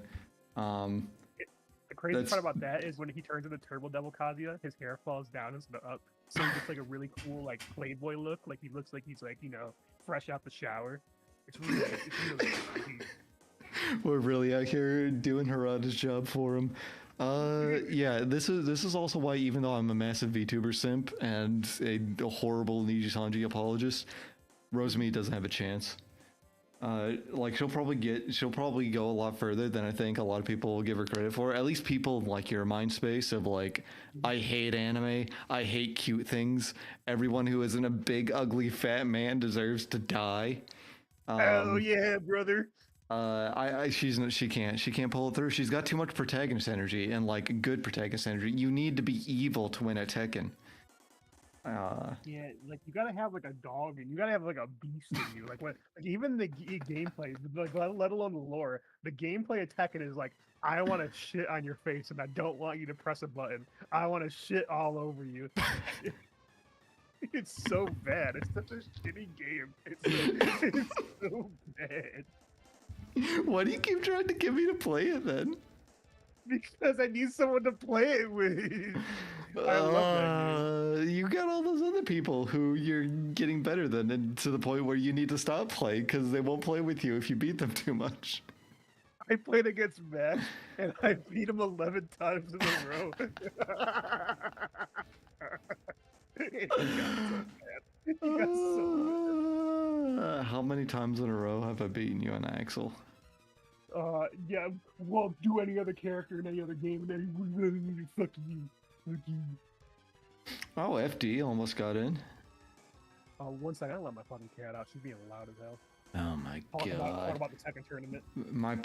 The crazy part about that is when he turns into Turbo Devil Kazuya, his hair falls down instead of up, so he gets like a really cool like Playboy look. Like he looks like he's like fresh out the shower. It's really crazy. We're really out here doing Harada's job for him. Yeah, this is also why, even though I'm a massive VTuber simp and a horrible Niji Sanji apologist, Rosemi doesn't have a chance. Like she'll probably go a lot further than I think a lot of people will give her credit for. At least people in like your mind space of like, I hate anime, I hate cute things. Everyone who isn't a big ugly fat man deserves to die. Oh yeah, brother. She can't pull it through. She's got too much protagonist energy, and like good protagonist energy. You need to be evil to win at Tekken. Yeah, like you gotta have like a dog, and you gotta have like a beast in you. Like when, like even the gameplay, like let alone the lore, the gameplay of Tekken is like, I want to shit on your face, and I don't want you to press a button. I want to shit all over you. It's so bad. It's such a shitty game. It's so bad. Why do you keep trying to get me to play it then? Because I need someone to play it with. I love that game. You got all those other people who you're getting better than, and to the point where you need to stop playing because they won't play with you if you beat them too much. I played against Max, and I beat him 11 times in a row. It got so bad. It got so bad. How many times in a row have I beaten you on Axel? Yeah, well, do any other character in any other game, and then fuck you. Fuck you. Oh, FD almost got in. One second, I let my fucking cat out. She's being loud as hell. Oh my god. Talk about the second tournament. My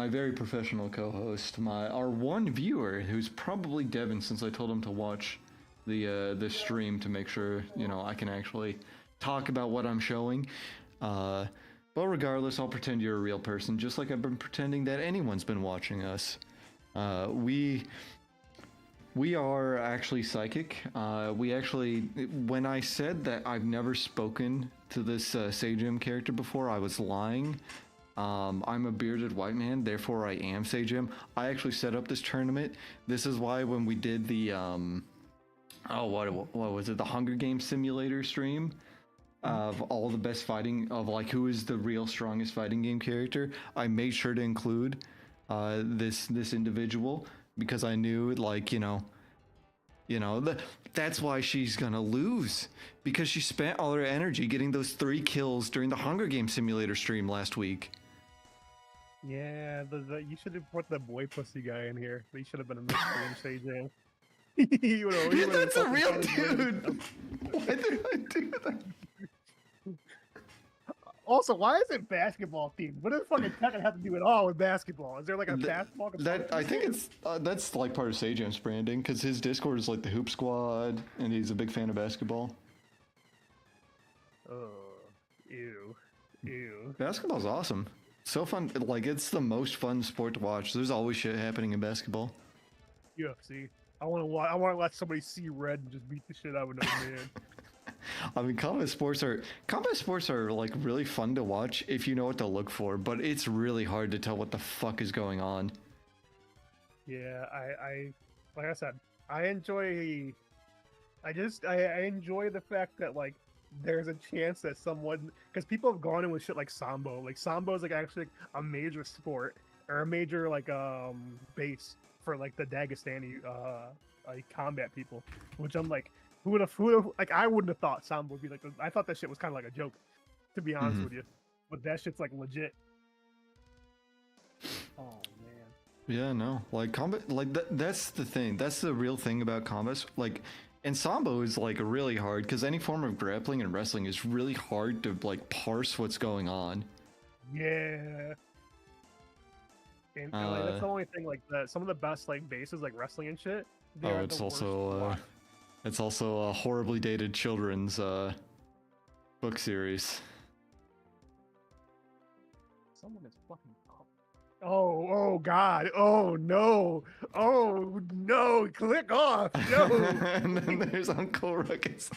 very professional co-host, our one viewer, who's probably Devin, since I told him to watch the stream to make sure, I can actually talk about what I'm showing. But regardless, I'll pretend you're a real person, just like I've been pretending that anyone's been watching us. We are actually psychic. When I said that I've never spoken to this Seijim character before, I was lying. I'm a bearded white man, therefore I am Seijim. I actually set up this tournament. This is why when we did the, what was it? The Hunger Games simulator stream of all the best fighting, of like who is the real strongest fighting game character, I made sure to include this individual, because I knew, like, that's why she's gonna lose, because she spent all her energy getting those 3 kills during the Hunger Games simulator stream last week. Yeah, you should have put the boy pussy guy in here. He should have been in the stream stage. That's a real dude. Why did I do that? Also, why is it basketball themed? What does fucking Tekken have to do at all with basketball? Is there like a basketball? I think it's that's like part of Seijim's branding, because his Discord is like the Hoop Squad, and he's a big fan of basketball. Oh, ew. Basketball's awesome. So fun. Like, it's the most fun sport to watch. There's always shit happening in basketball. UFC. I want to let somebody see red and just beat the shit out of another man. I mean, combat sports are like really fun to watch if you know what to look for, but it's really hard to tell what the fuck is going on. Yeah, I like I said, I enjoy the fact that, like, there's a chance that someone, because people have gone in with shit like Sambo. Like, Sambo is like actually a major sport, or a major like base for like the Dagestani like combat people, which I'm like, who would have like, I wouldn't have thought Sambo would be like, I thought that shit was kind of like a joke, to be honest with you, but that shit's like legit. Oh man. Yeah, no, like combat, like that's the thing. That's the real thing about combat. Like, and Sambo is like really hard, because any form of grappling and wrestling is really hard to like parse what's going on. Yeah. And like, that's the only thing, like, some of the best like bases, like wrestling and shit. It's also a horribly dated children's book series. Someone is fucking. Oh God! Oh no! Oh no! Click off! No! And then there's Uncle Ruckus.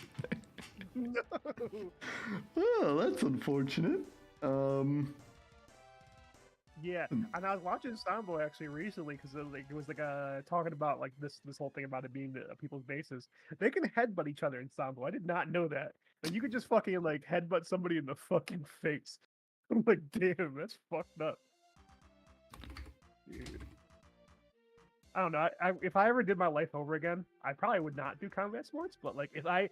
No! Oh, that's unfortunate. Yeah, and I was watching Sambo actually recently, because it was talking about like this whole thing about it being the people's bases. They can headbutt each other in Sambo. I did not know that. Like, you could just fucking like headbutt somebody in the fucking face. I'm like, damn, that's fucked up. Dude. I don't know. If I ever did my life over again, I probably would not do combat sports. But like, if I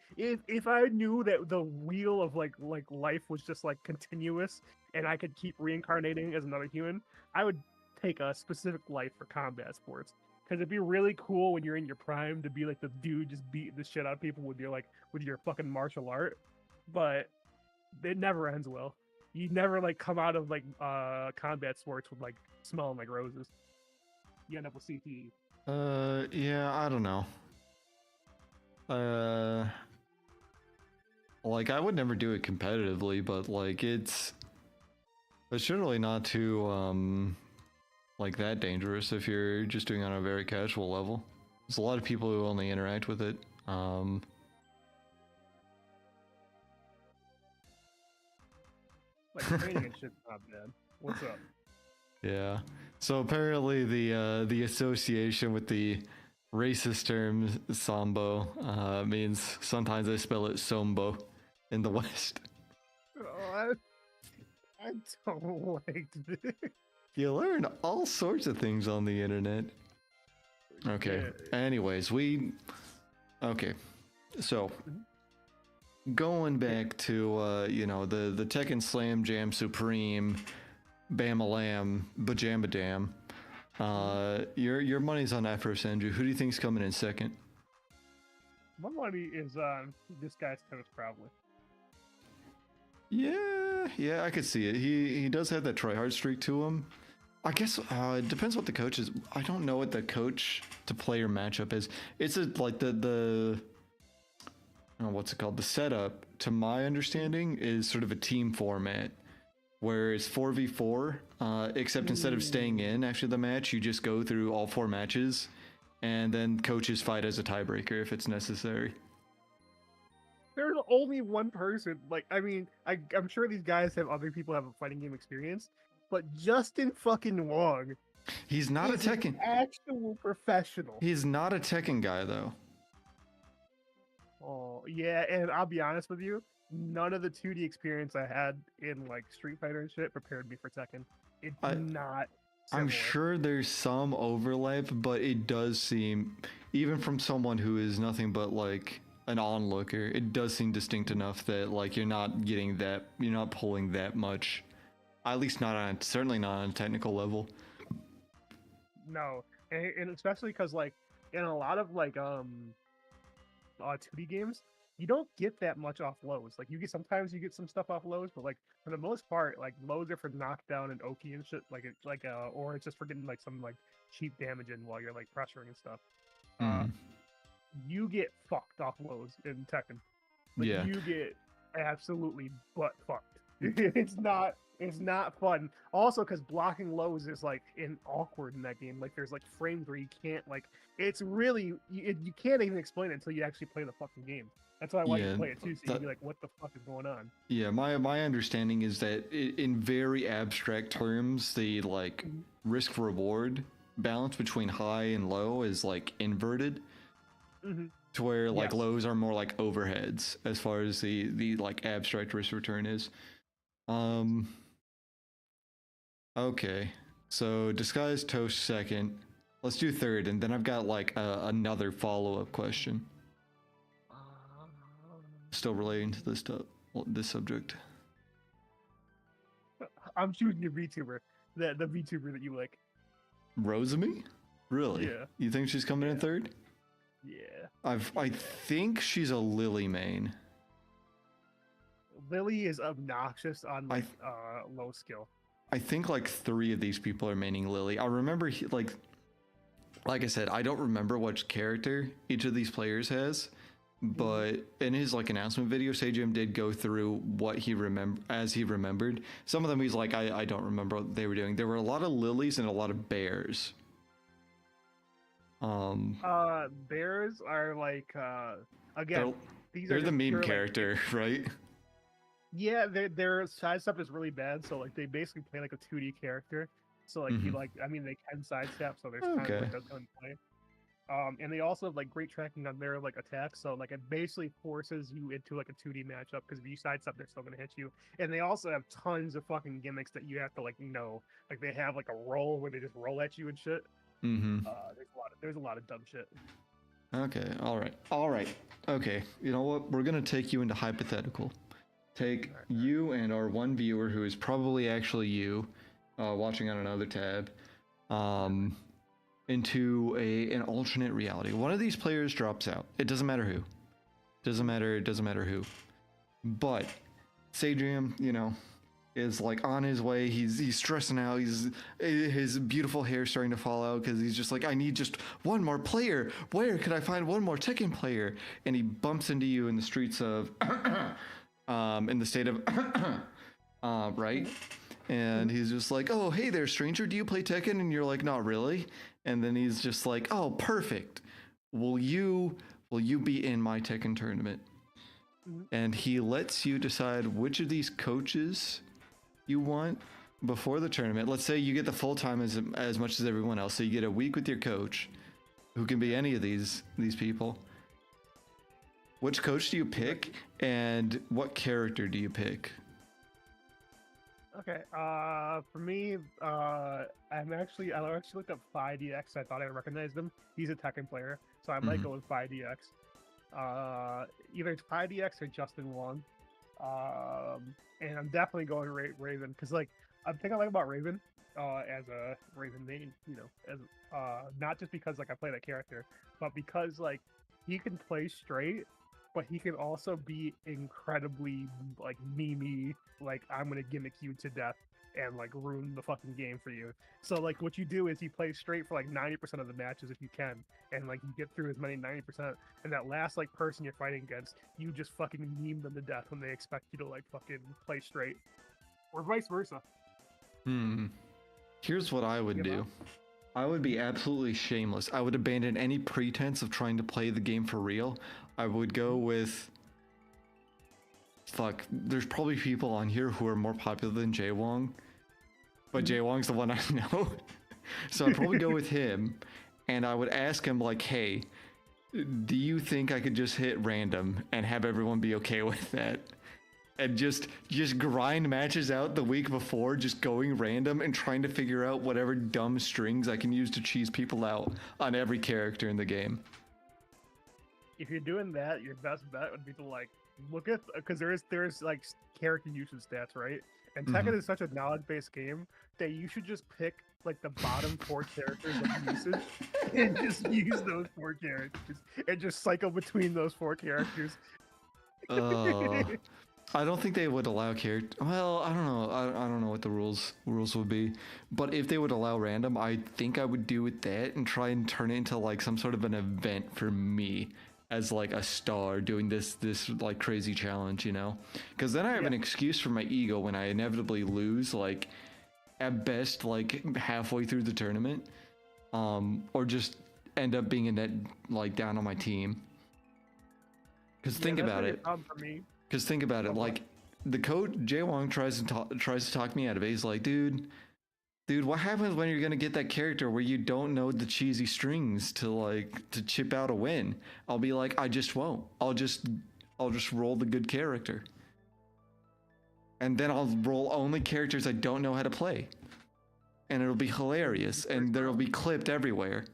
knew that the wheel of like life was just like continuous, and I could keep reincarnating as another human, I would take a specific life for combat sports. Because it'd be really cool when you're in your prime to be like the dude just beating the shit out of people with your fucking martial art. But it never ends well. You never like come out of like combat sports with like smelling like roses. You end up with CTE. Yeah, I don't know. Like I would never do it competitively, but like it's generally not too like that dangerous if you're just doing it on a very casual level. There's a lot of people who only interact with it. Like training and shit's not bad. What's up? Yeah. So apparently the association with the racist term Sambo means sometimes they spell it Sombo in the West. Oh, I don't like this. You learn all sorts of things on the internet. Okay. Yeah. Anyways, okay. So going back to you know, the Tekken Slam Jam Supreme Bam-a-Lam Bajamba Dam. Your money's on Afro Senju. Who do you think's coming in second? My money is on this guy's tennis, probably. Yeah, I could see it. He does have that try-hard streak to him. I guess it depends what the coach is. I don't know what the coach to player matchup is. It's like the what's it called? The setup, to my understanding, is sort of a team format where it's 4v4, except instead of staying in after the match, you just go through all 4 matches, and then coaches fight as a tiebreaker if it's necessary. There's only one person. Like, I mean, I'm sure these guys have other people have a fighting game experience, but Justin fucking Wong. He's not a Tekken. An actual professional. He's not a Tekken guy though. Oh yeah, and I'll be honest with you, none of the 2D experience I had in like Street Fighter and shit prepared me for Tekken. It's not similar. I'm sure there's some overlap, but it does seem, even from someone who is nothing but like an onlooker, it does seem distinct enough that like you're not pulling that much, at least not on, certainly not on a technical level. No, and especially because like in a lot of like 2D games, you don't get that much off lows. Like sometimes you get some stuff off lows, but like for the most part, like lows are for knockdown and Oki and shit. Or it's just for getting like some like cheap damage in while you're like pressuring and stuff. You get fucked off lows in Tekken. Like, yeah, you get absolutely butt fucked. It's not fun. Also, because blocking lows is like awkward in that game. Like there's like frames where you can't like. It's really you can't even explain it until you actually play the fucking game. That's why I want you to play it too, so you can be like, what the fuck is going on? Yeah, my understanding is that in very abstract terms, the like risk reward balance between high and low is like inverted. To where like lows are more like overheads as far as the like abstract risk return is. Okay, so Disguise Toast second. Let's do third, and then I've got like another follow-up question. Still relating to this subject. I'm choosing your VTuber, the VTuber that you like. Rosemi? Really? Yeah. You think she's coming in third? Yeah. I think she's a Lily main. Lily is obnoxious on like low skill. I think like 3 of these people are maining Lily. I remember like I said, I don't remember which character each of these players has, but in his like announcement video, Sajim did go through what he remembered. Some of them he's like, I don't remember what they were doing. There were a lot of lilies and a lot of bears. Bears are like again, they're the meme character, like, right? Yeah, their side step is really bad, so like they basically play like a 2D character. So like they can sidestep, so there's kind of like a gunplay. And they also have like great tracking on their like attacks, so like it basically forces you into like a 2D matchup because if you sidestep, they're still gonna hit you. And they also have tons of fucking gimmicks that you have to like know. Like they have like a roll where they just roll at you and shit. There's a lot of dumb shit. Okay, all right. Okay, you know what? We're gonna take you into hypothetical. Take you and our one viewer who is probably actually you, watching on another tab, into an alternate reality. One of these players drops out. It doesn't matter who. It doesn't matter who. But Sajam, is like on his way. He's stressing out. His beautiful hair starting to fall out because he's just like, I need just one more player. Where could I find one more Tekken player? And he bumps into you in the streets of, in the state of, right? And he's just like, oh, hey there, stranger. Do you play Tekken? And you're like, not really. And then he's just like, oh, perfect. Will you be in my Tekken tournament? And he lets you decide which of these coaches you want before the tournament. Let's say you get the full time as much as everyone else. So you get a week with your coach, who can be any of these people. Which coach do you pick, and what character do you pick? Okay. For me, I actually looked up 5DX. I thought I recognized him. He's a Tekken player, so I might go with 5DX. Either it's 5DX or Justin Wong. And I'm definitely going Raven because like I'm thinking like about Raven as a Raven main, you know, as not just because like I play that character, but because like he can play straight, but he can also be incredibly like memey, like I'm gonna gimmick you to death and like ruin the fucking game for you. So like what you do is you play straight for like 90% of the matches if you can, and like you get through as many 90%, and that last like person you're fighting against, you just fucking meme them to death when they expect you to like fucking play straight, or vice versa. Here's what I would do. I would be absolutely shameless. I would abandon any pretense of trying to play the game for real. I would go with... Fuck, there's probably people on here who are more popular than Jay Wong, but Jay Wong's the one I know. So I'd probably go with him, and I would ask him like, hey, do you think I could just hit random and have everyone be okay with that? And just grind matches out the week before, just going random and trying to figure out whatever dumb strings I can use to cheese people out on every character in the game. If you're doing that, your best bet would be to like look at, because there's like character usage stats, right? And Tekken is such a knowledge-based game that you should just pick like the bottom 4 characters of usage and just use those 4 characters and just cycle between those 4 characters. I don't think they would allow character. Well, I don't know. I don't know what the rules would be. But if they would allow random, I think I would do with that and try and turn it into like some sort of an event for me as like a star doing this like crazy challenge, you know? Because then I have an excuse for my ego when I inevitably lose, like at best like halfway through the tournament, or just end up being a net like down on my team. Because think about it. Because think about it, like the coach Jay Wong tries to talk me out of it. He's like, dude, what happens when you're gonna get that character where you don't know the cheesy strings to chip out a win? I'll be like, I just won't. I'll just roll the good character, and then I'll roll only characters I don't know how to play, and it'll be hilarious, and there'll be clipped everywhere.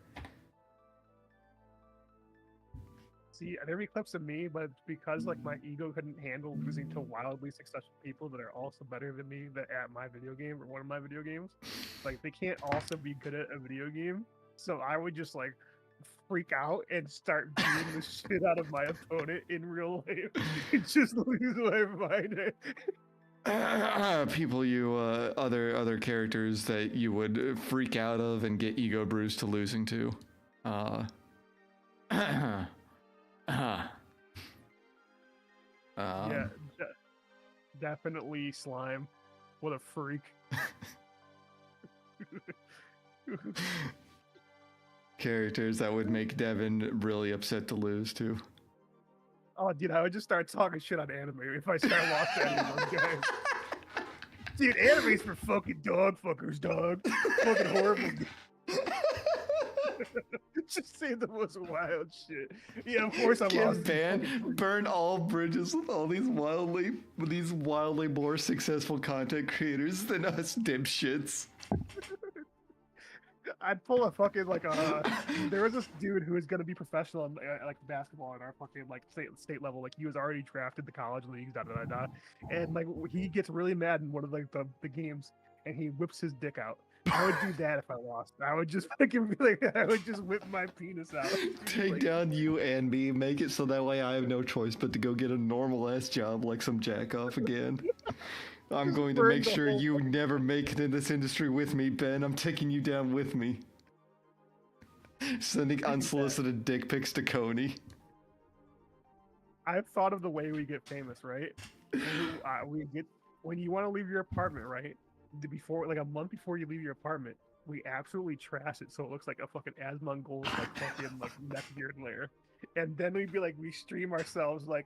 See, there be clips of me, but it's because like my ego couldn't handle losing to wildly successful people that are also better than me that at my video game or one of my video games. Like they can't also be good at a video game. So I would just like freak out and start beating the shit out of my opponent in real life and just lose my mind. People you other characters that you would freak out of and get ego bruised to losing to. Yeah, definitely Slime. What a freak. Characters that would make Devin really upset to lose to. Oh, dude, I would just start talking shit on anime if I start watching any of those guys. Dude, anime's for fucking dog fuckers, dog. Fucking horrible. Just say the most wild shit. Yeah, of course I lost. Burn all bridges with all these wildly more successful content creators than us dipshits. I'd pull a fucking like there was this dude who was gonna be professional in like basketball in our fucking like state level. Like he was already drafted to college leagues, and like he gets really mad in one of like the games, and he whips his dick out. I would do that if I lost. I would just fucking be like, I would just whip my penis out. Take like, down you and me, make it so that way I have no choice but to go get a normal ass job like some jack off again. I'm Just going to burn make the sure whole you never make it in this industry with me, Ben. I'm taking you down with me. Sending unsolicited dick pics to Coney. I've thought of the way we get famous, right? We get when you want to leave your apartment, right? Before like a month before you leave your apartment, we absolutely trash it so it looks like a fucking Asmongold like fucking like neckbeard lair, and then we'd be like we stream ourselves like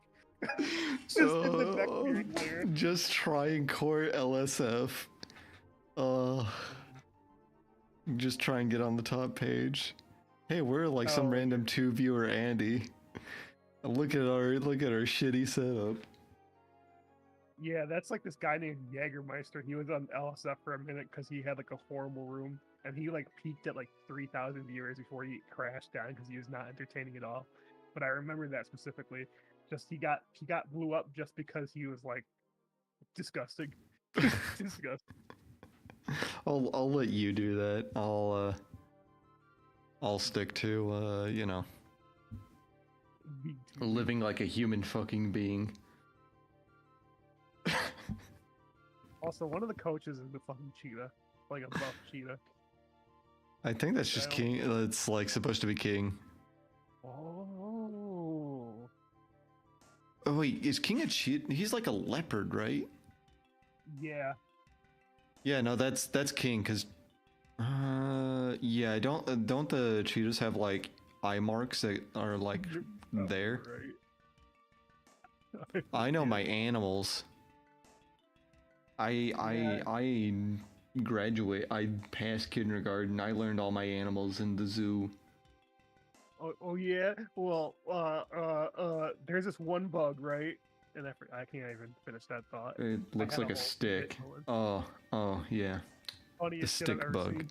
just in the neckbeard lair. Just try and court LSF. Just try and get on the top page. Hey, we're like some random 2-viewer Andy. Look at our shitty setup. Yeah, that's like this guy named Jägermeister. He was on LSF for a minute because he had like a horrible room, and he like peaked at like 3,000 viewers before he crashed down because he was not entertaining at all. But I remember that specifically. Just he got blew up just because he was like disgusting. Disgusting. I'll let you do that. I'll stick to you know, living like a human fucking being. Also, one of the coaches is the fucking cheetah, like a buff cheetah. I think that's just King. It's like supposed to be King. Oh. Oh wait, is King a cheetah? He's like a leopard, right? Yeah. Yeah, no, that's King, cause yeah, don't the cheetahs have like eye marks that are like there? Right. I know my animals. I passed kindergarten. I learned all my animals in the zoo. Oh yeah. Well, there's this one bug, right? And I can't even finish that thought. It looks like a stick. Oh yeah. The stick bug.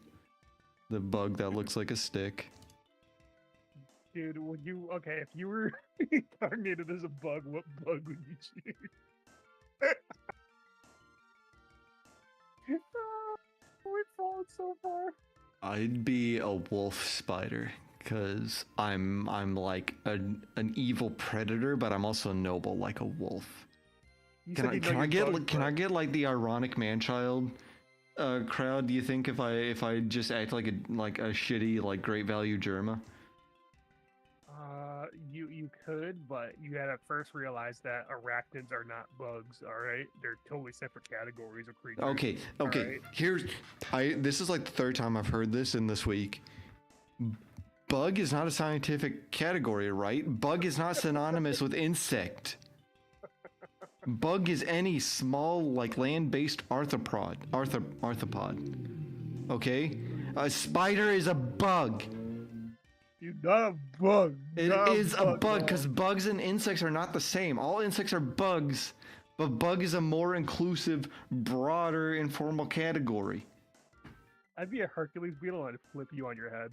The bug that looks like a stick. Dude, would you if you were incarnated as a bug, what bug would you choose? We've fallen so far. I'd be a wolf spider, cause I'm like an evil predator, but I'm also noble like a wolf. Can I get like the ironic man-child crowd? Do you think if I just act like a shitty like great value Germa? You could, but you gotta first realize that arachnids are not bugs. All right, they're totally separate categories of creatures. Okay. Right? This is like the third time I've heard this in this week. Bug is not a scientific category, right? Bug is not synonymous with insect. Bug is any small, like land-based arthropod. Okay? A spider is a bug. You're not a bug. It is a bug, because bugs and insects are not the same. All insects are bugs, but bug is a more inclusive, broader, informal category. I'd be a Hercules beetle and I'd flip you on your head.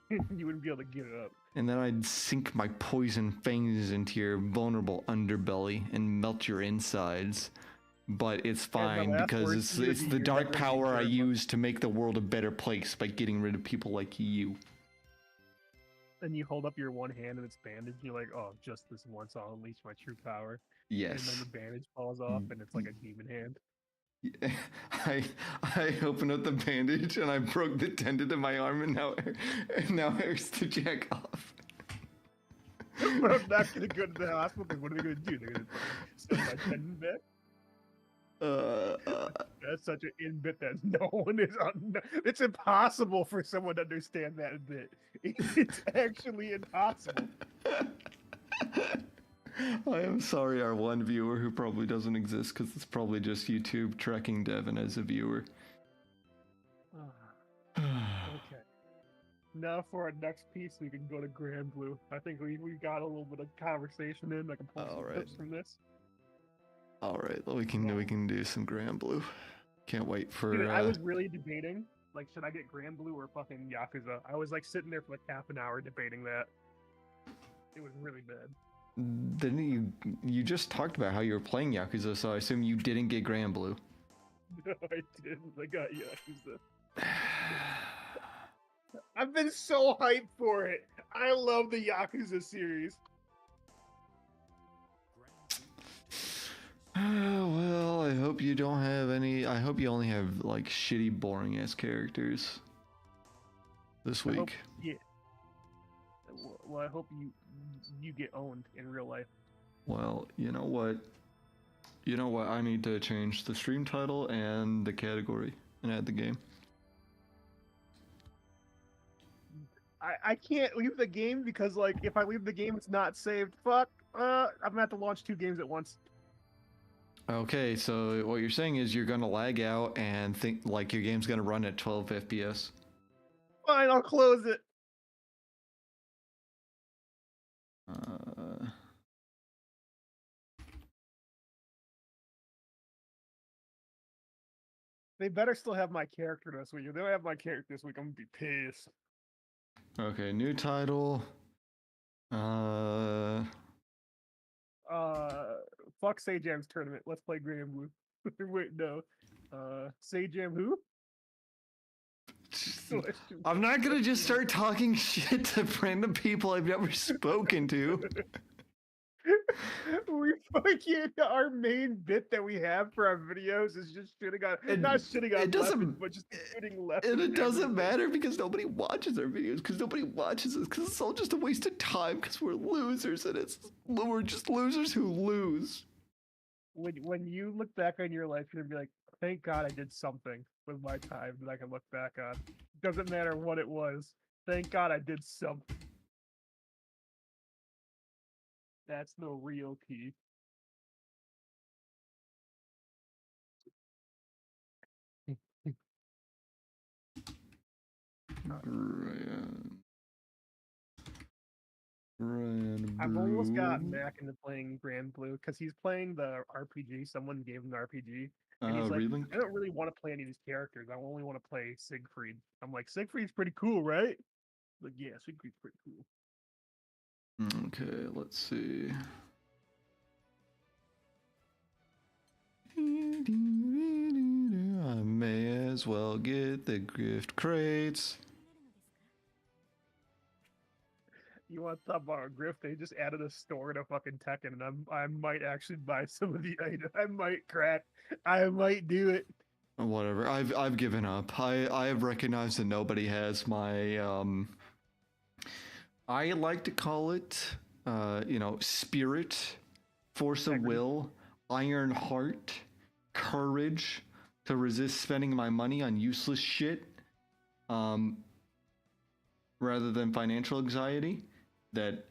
You wouldn't be able to get it up. And then I'd sink my poison fangs into your vulnerable underbelly and melt your insides. But it's fine because it's the dark power I use to make the world a better place by getting rid of people like you. And you hold up your one hand and it's bandaged. You're like, oh, just this once I'll unleash my true power. Yes. And then the bandage falls off and it's like a demon hand. I opened up the bandage and I broke the tendon in my arm and now it hurts to jack off. But I'm not gonna go to the hospital because what are they gonna do? They're gonna step my tendon back? That's such an in bit that no one is on. It's impossible for someone to understand that bit. It's actually impossible. I am sorry, our one viewer who probably doesn't exist because it's probably just YouTube tracking Devin as a viewer. Okay. Now for our next piece, we can go to Grand Blue. I think we got a little bit of conversation in. I can pull some clips from this. All right, well, we can do some Grand Blue. Can't wait for. Dude, I was really debating, like, should I get Grand Blue or fucking Yakuza? I was like sitting there for like half an hour debating that. It was really bad. Didn't you just talked about how you were playing Yakuza, so I assume you didn't get Grand Blue. No, I didn't. I got Yakuza. I've been so hyped for it. I love the Yakuza series. Well, I hope you don't have any. I hope you only have like shitty, boring ass characters this I hope, week. yeah. Well, I hope you get owned in real life. Well, you know what? You know what? I need to change the stream title and the category and add the game. I can't leave the game because like if I leave the game, it's not saved. Fuck. I'm gonna have to launch 2 games at once. Okay, so what you're saying is you're gonna lag out and think like your game's gonna run at 12 FPS. Fine, I'll close it. They better still have my character this week. If they don't have my character this week, I'm gonna be pissed. Okay, new title. Fuck Sajam's tournament. Let's play Grand Blue. Wait, no. Sajam who? I'm not gonna just start talking shit to random people I've never spoken to. We fucking our main bit that we have for our videos is just shitting on not shitting on it doesn't weapons, but just shooting left. and it doesn't matter because nobody watches our videos because nobody watches us because it's all just a waste of time because we're losers and we're just losers who lose. When you look back on your life, you're gonna be like, thank God I did something with my time that I can look back on. Doesn't matter what it was. Thank God I did something. That's no real key. I've almost gotten back into playing Grand Blue because he's playing the RPG. Someone gave him the RPG. And he's like, Really? I don't really want to play any of these characters. I only want to play Siegfried. I'm like, Siegfried's pretty cool, right? Like, yeah, Siegfried's pretty cool. Okay, let's see. I may as well get the gift crates. You want to talk about a grift? They just added a store to fucking Tekken, and I might actually buy some of the items. I might crack. I might do it. Whatever. I've given up. I have recognized that nobody has my I like to call it spirit, force of will, iron heart, courage to resist spending my money on useless shit. Rather than financial anxiety, that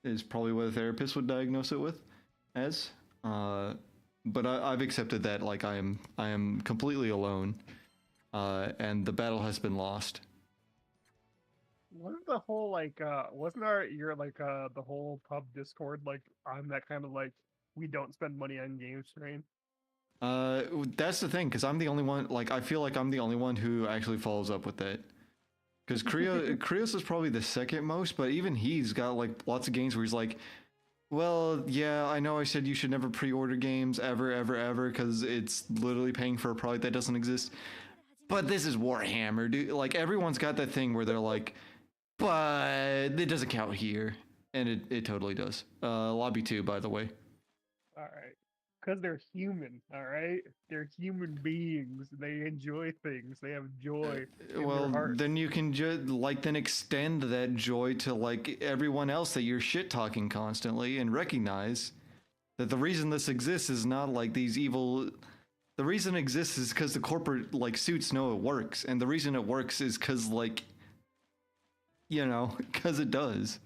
is probably what a therapist would diagnose it with as. But I've accepted that like I am completely alone, and the battle has been lost. Wasn't the whole wasn't the whole pub Discord like on that kind of like we don't spend money on games train? That's the thing, because I'm the only one. Like I feel like I'm the only one who actually follows up with that. Because Krios is probably the second most, but even he's got like lots of games where he's like, well, yeah, I know I said you should never pre-order games ever, because it's literally paying for a product that doesn't exist. But this is Warhammer, dude. Like everyone's got that thing where they're like, but it doesn't count here, and it totally does. Lobby 2, by the way. All right, because they're human. All right, they're human beings. They enjoy things. They have joy. Well, then you can then extend that joy to like everyone else that you're shit talking constantly, and recognize that the reason this exists is not like these evil. The reason it exists is because the corporate like suits know it works, and the reason it works is because like, because it does.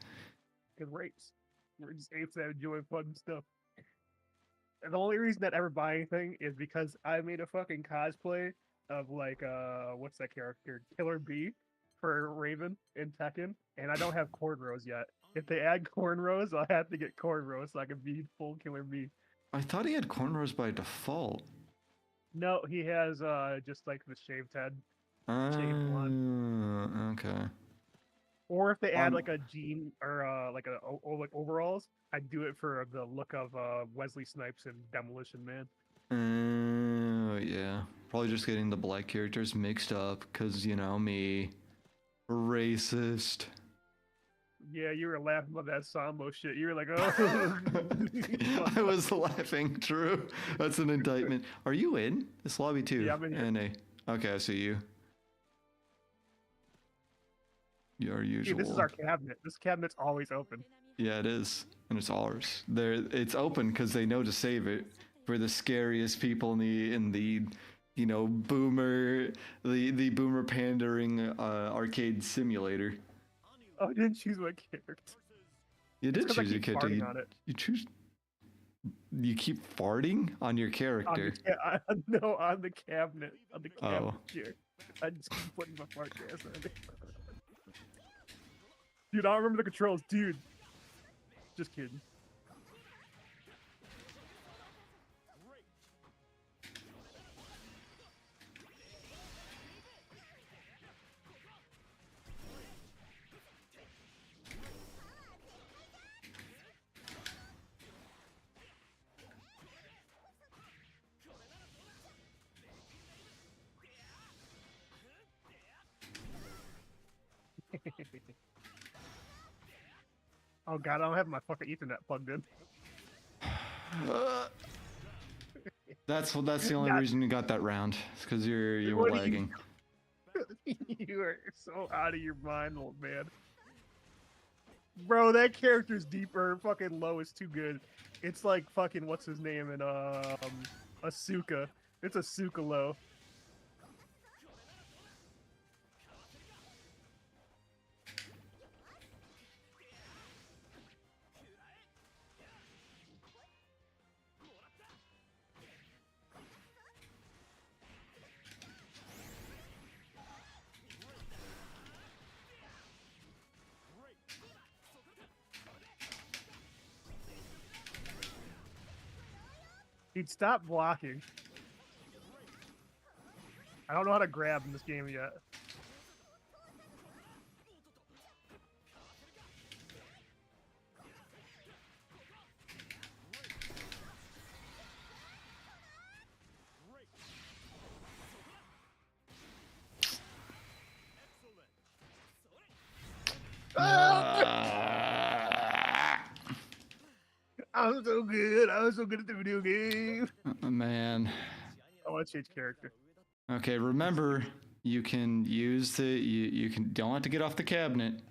Because rapes. We're just apes that enjoy fun stuff. And the only reason that I ever buy anything is because I made a fucking cosplay of like what's that character? Killer Bee for Raven in Tekken, and I don't have cornrows yet. If they add cornrows, I'll have to get cornrows so I can be full Killer Bee. I thought he had cornrows by default. No, he has just like the shaved head. Shaved blonde. Okay. Or if they add like a jean or like overalls, I'd do it for the look of Wesley Snipes and Demolition Man. Yeah. Probably just getting the black characters mixed up, because, me. Racist. Yeah, you were laughing about that Sambo shit. You were like, oh. I was laughing. True. That's an indictment. Are you in this lobby too? Yeah, I'm in here. NA. Okay, I see you. Your Dude, usual. this is our cabinet. This cabinet's always open. Yeah, it is, and it's ours. It's open because they know to save it for the scariest people in the you know the boomer pandering arcade simulator. Oh, I didn't choose my character. You did It's 'cause I choose your keep character. farting on it. You choose. You keep farting on your character. No, on the cabinet. On the cabinet Oh. chair. I just keep putting my fart gas on it. Dude, I don't remember the controls. Dude. Just kidding. Oh god, I don't have my fucking Ethernet plugged in. That's the only Not- reason you got that round. It's because you were What are you- lagging. You are so out of your mind, old man. Bro, that character's deeper. Fucking low is too good. It's like fucking what's his name in Asuka. It's Asuka low. He'd stop blocking. I don't know how to grab in this game yet. I'm so good. I was so good at the video game. Man. I want to change character. Okay, remember you can use the you can don't have to get off the cabinet.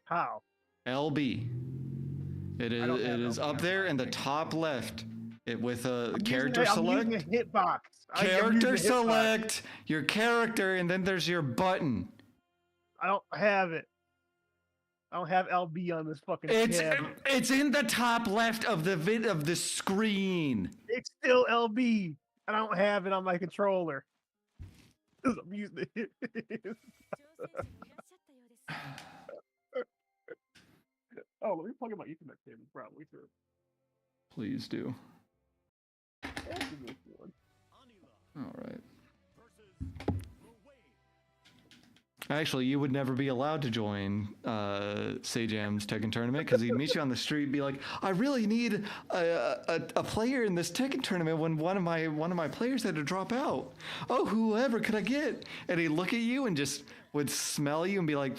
How? LB. It don't have is LB up on there in the mine. top left. It with a I'm character using select. I'm using a hitbox. Character select your character, and then there's your button. I don't have it. I don't have LB on this fucking cabinet. It's in the top left of the screen. It's still LB. I don't have it on my controller. 'Cause I'm using it. Oh, let me plug in my Ethernet cable. Probably true. Please do. That's a good one. All right. Actually, you would never be allowed to join Sajam's Tekken tournament because he'd meet you on the street and be like, "I really need a player in this Tekken tournament when one of my players had to drop out. Oh, whoever could I get?" And he'd look at you and just would smell you and be like,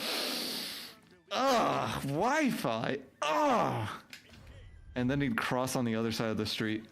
"Ugh, Wi-Fi, ugh," and then he'd cross on the other side of the street.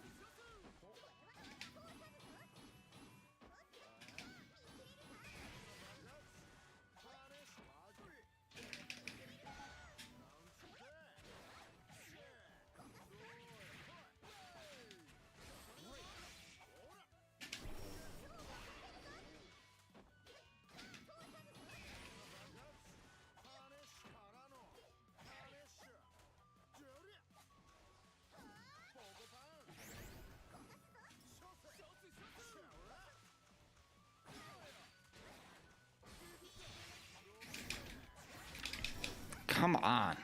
Come on.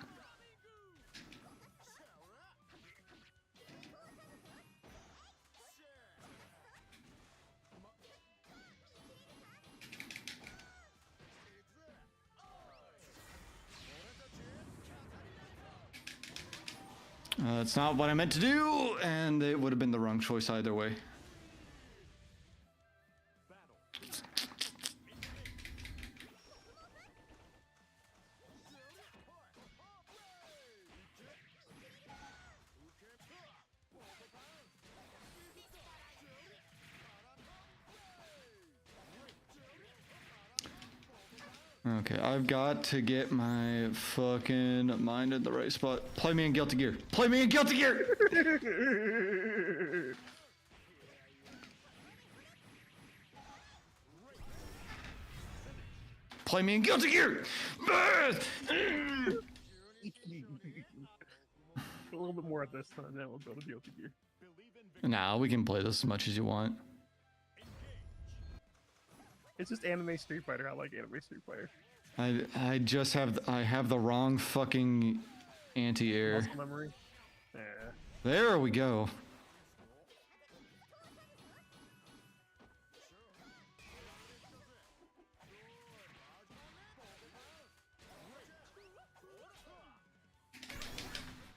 That's not what I meant to do, and it would have been the wrong choice either way. Okay, I've got to get my fucking mind in the right spot. Play me in Guilty Gear. Play me in Guilty Gear! Play me in Guilty Gear! A little bit more at this time, then we'll go to Guilty Gear. Nah, we can play this as much as you want. It's just anime Street Fighter. I like anime Street Fighter. I just have the wrong fucking anti-air. Muscle memory. Yeah. There we go.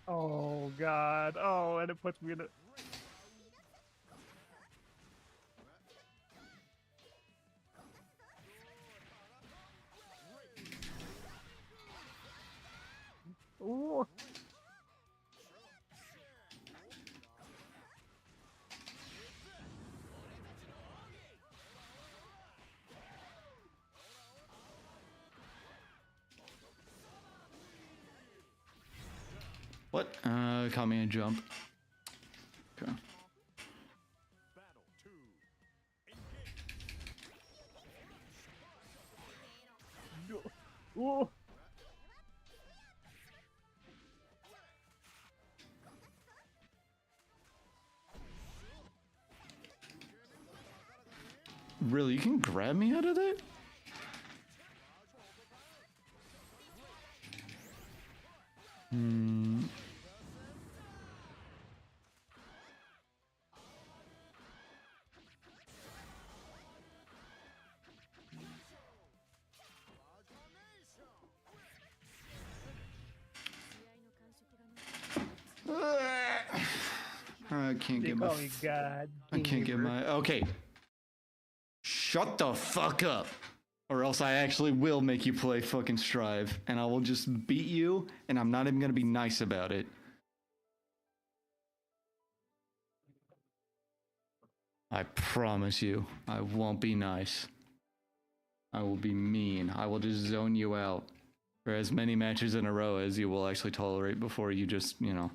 Oh god. Oh, and it puts me in a... Ooh. What? Caught me in a jump. Okay. Ooh. Really, you can grab me out of that? I can't get my. God. I can't get my. Okay. Shut the fuck up, or else I actually will make you play fucking Strive, and I will just beat you, and I'm not even gonna be nice about it. I promise you, I won't be nice. I will be mean. I will just zone you out for as many matches in a row as you will actually tolerate before you just, you know,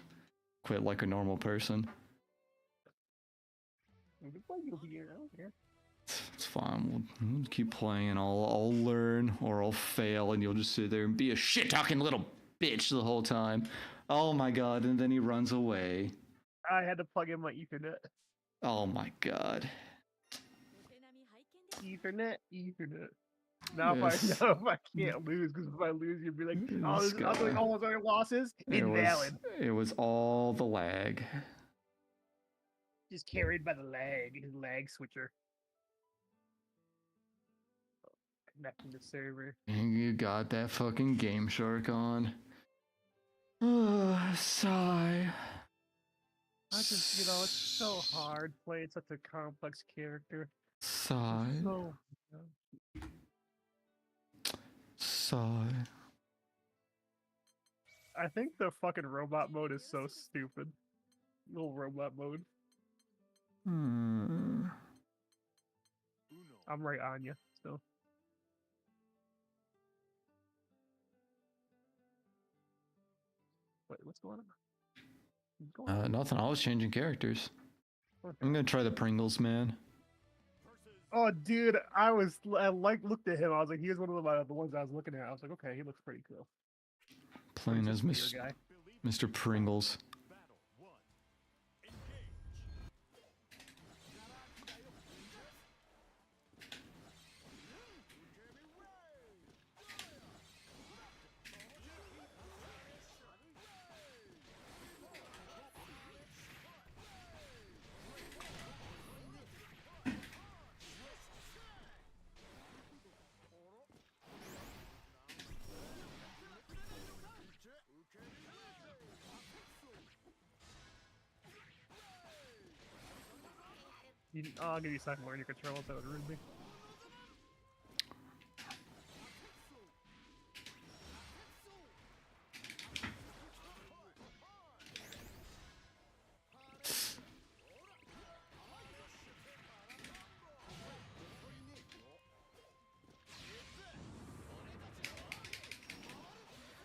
quit like a normal person. It's fine. We'll keep playing. I'll learn or I'll fail, and you'll just sit there and be a shit-talking little bitch the whole time. Oh my god! And then he runs away. I had to plug in my Ethernet. Oh my god. Ethernet. Now Yes. if I can't lose, because if I lose, you'd be like, oh, This this is all guy. those other losses. Invalid. It was all the lag. Just carried by the lag. His lag switcher. Connecting the server. And you got that fucking Game Shark on. Sigh. I just, it's so hard playing such a complex character. Sigh. So, Sigh. I think the fucking robot mode is so stupid. Little robot mode. I'm right on you still. Wait, what's going on? Nothing. I was changing characters. Okay. I'm gonna try the Pringles man. Oh, dude, I looked at him. I was like, he was one of the ones I was looking at. I was like, okay, he looks pretty cool. Playing as Guy. Mr. Pringles. I'll give you a second to learn your controls. That would ruin me.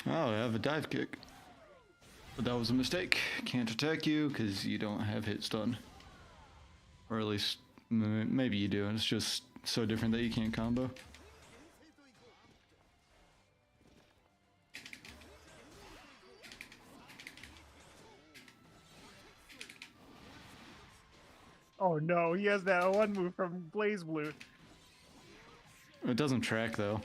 Oh, I have a dive kick. But that was a mistake. Can't attack you because you don't have hit stun. Or at least, maybe you do, and it's just so different that you can't combo. Oh no, he has that one move from blazblue. It doesn't track though.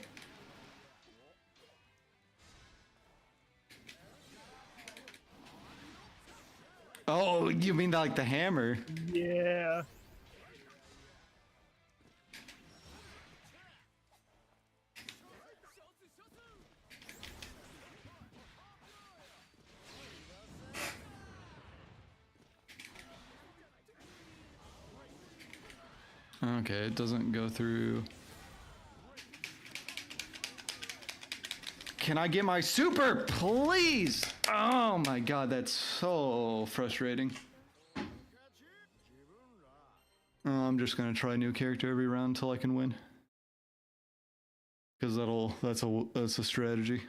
Oh, you mean like the hammer? Yeah. Okay, it doesn't go through. Can I get my super, please? Oh my god, that's so frustrating. Oh, I'm just gonna try a new character every round until I can win. Because that's a strategy.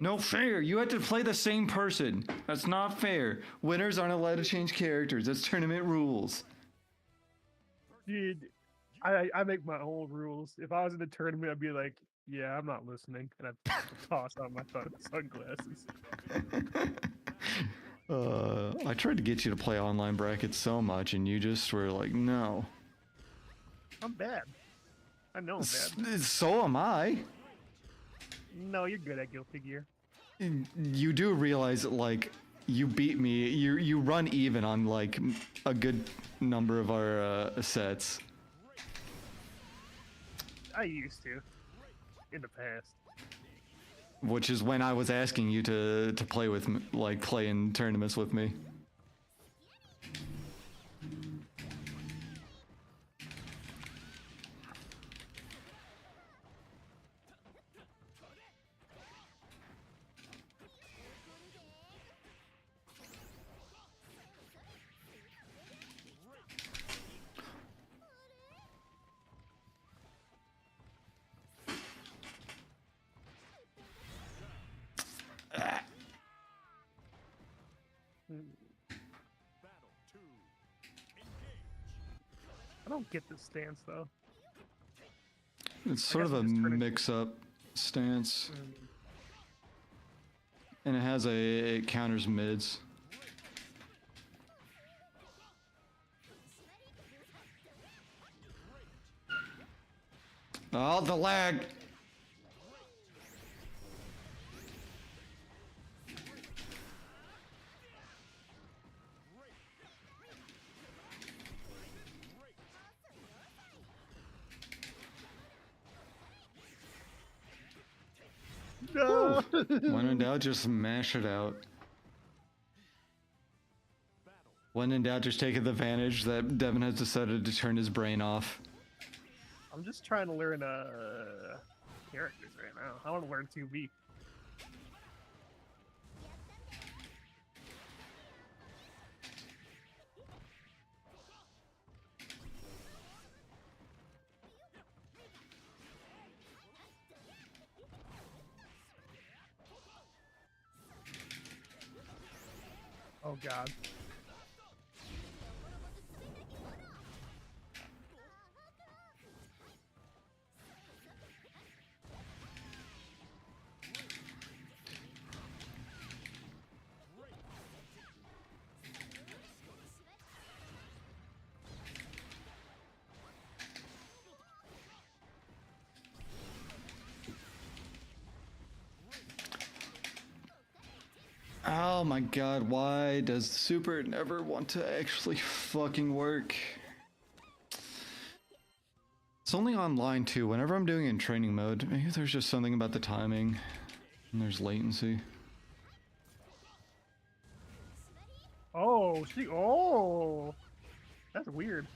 No fair! You had to play the same person! That's not fair! Winners aren't allowed to change characters, that's tournament rules. Dude, I make my own rules. If I was in the tournament, I'd be like, yeah, I'm not listening. And I'd toss out my sunglasses. I tried to get you to play online brackets so much, and you just were like, no. I'm bad. I know I'm bad. So am I. No, you're good at Guilty Gear. You do realize that, like, you beat me. You run even on like a good number of our sets. I used to, in the past. Which is when I was asking you to play with me, like play in tournaments with me. I don't get this stance though. It's sort of a mix-up stance, and it counters mids. Oh, the lag! No. When in doubt, just mash it out. When in doubt, just take advantage that Devin has decided to turn his brain off. I'm just trying to learn characters right now. I want to learn 2B. Oh god. Oh my god, why does Super never want to actually fucking work? It's only online too. Whenever I'm doing it in training mode, maybe there's just something about the timing and there's latency. Oh, oh, that's weird.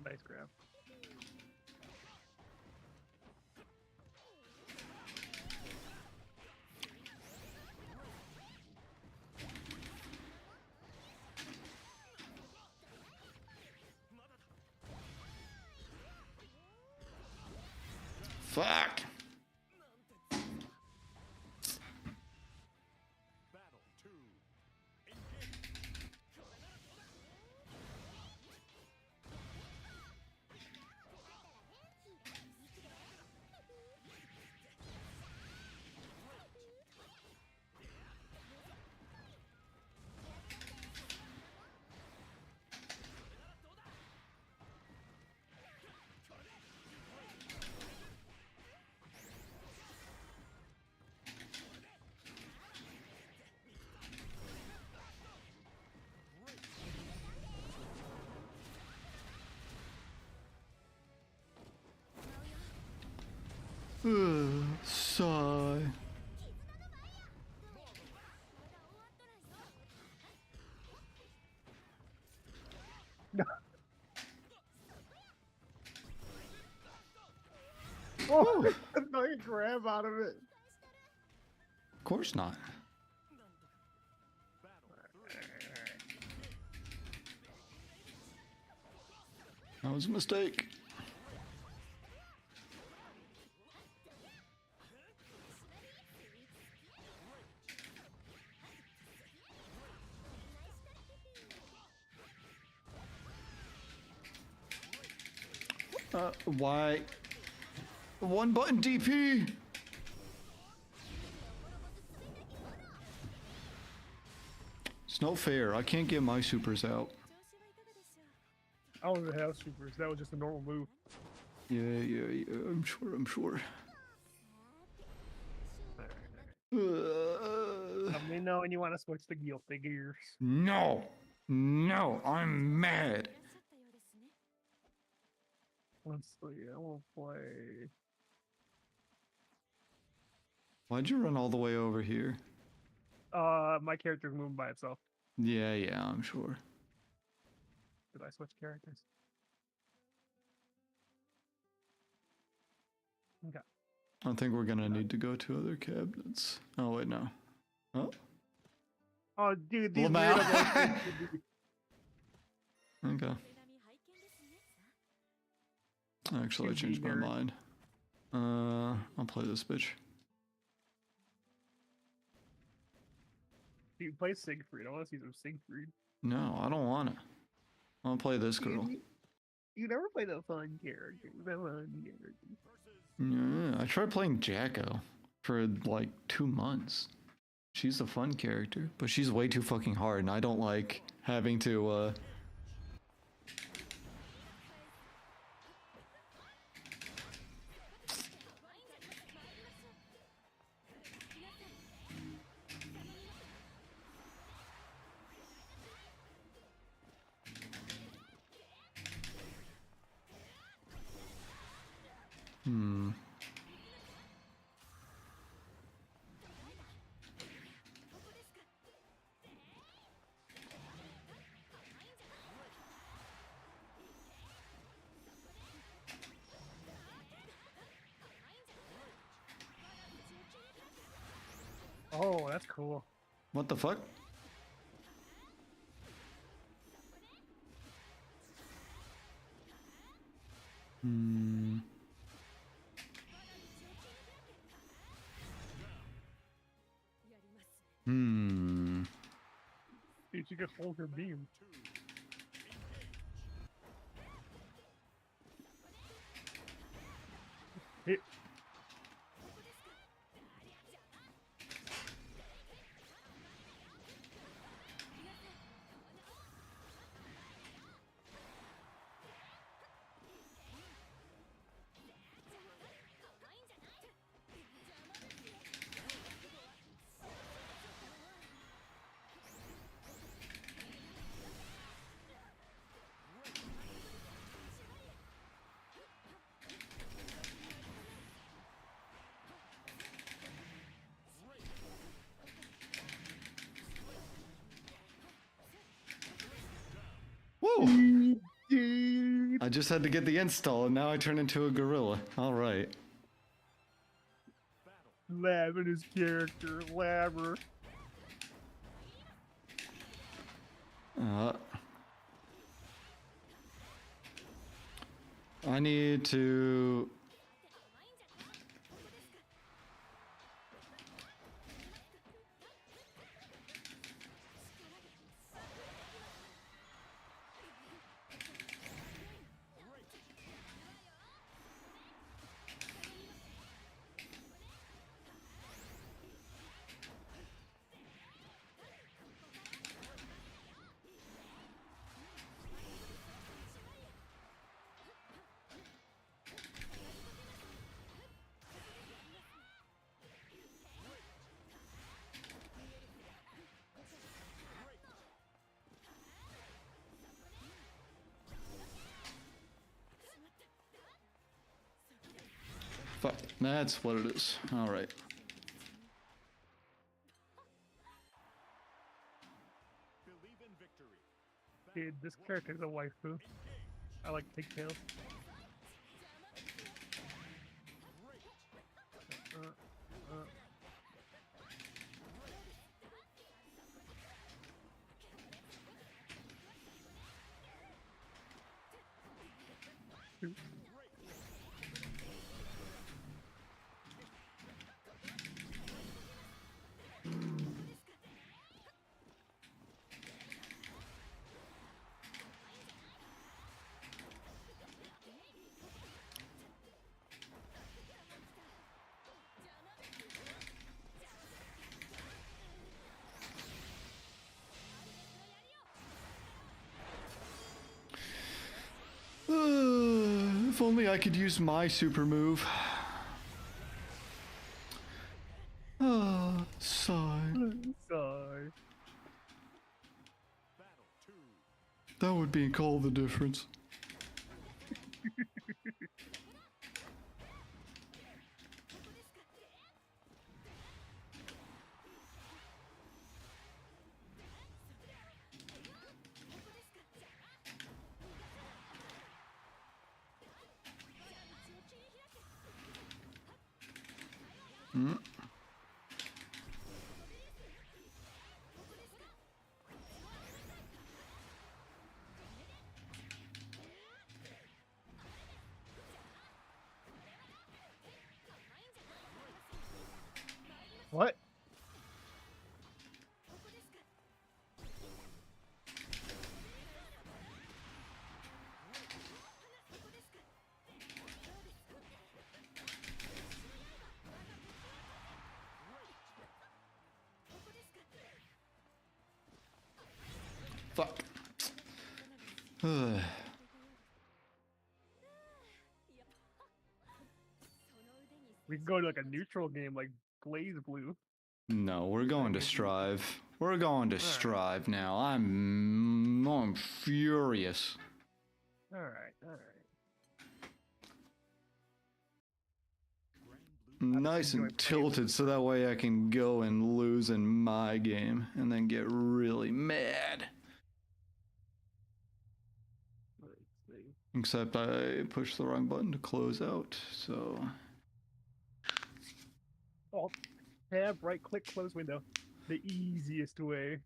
Nice grab. Fuck. Sigh. Oh, nice grab out of it. Of course not. That was a mistake. Why? One button DP. It's no fair. I can't get my supers out. I don't even have supers. That was just a normal move. Yeah. I'm sure. Let me know when you want to switch to Gil figures. No, I'm mad. Let's see. I will play. Why'd you run all the way over here? My character's moving by itself. Yeah, I'm sure. Did I switch characters? Okay. I think we're gonna need to go to other cabinets. Oh wait, no. Oh. Oh, dude, these Lamau. weirdos. Okay. Actually, I changed my mind. I'll play this bitch. Dude, play Siegfried. I want to see some Siegfried. No, I don't wanna. I'll play this girl. You never play the fun character. The fun character. Yeah, I tried playing Jacko for like 2 months. She's a fun character, but she's way too fucking hard, and I don't like having to, Oh, that's cool. What the fuck? Dude, you could hold her beam. Hit. I just had to get the install, and now I turn into a gorilla. All right. Lab in his character, Labber. I need to... Fuck, that's what it is. All right. Dude, this character's a waifu. I like pigtails. If only I could use my super move. Sigh. Sigh. That would be called the difference. What? Fuck. We can go to like a neutral game like blazblue. No, we're going to strive. We're going to strive now. I'm furious. Alright. Nice and tilted so that way I can go and lose in my game and then get really mad. Let's see. Except I pushed the wrong button to close out, so... Alt tab, right click, close window. The easiest way.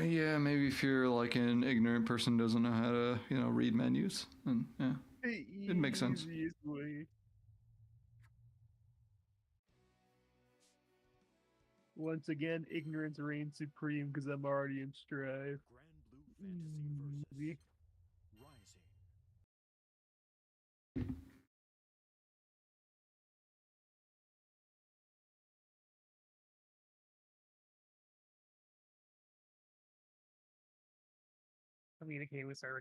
Yeah, maybe if you're like an ignorant person who doesn't know how to, read menus, then yeah, it makes sense. The easiest way. Once again, ignorance reigns supreme because I'm already in strive. Easy. Communicating with server.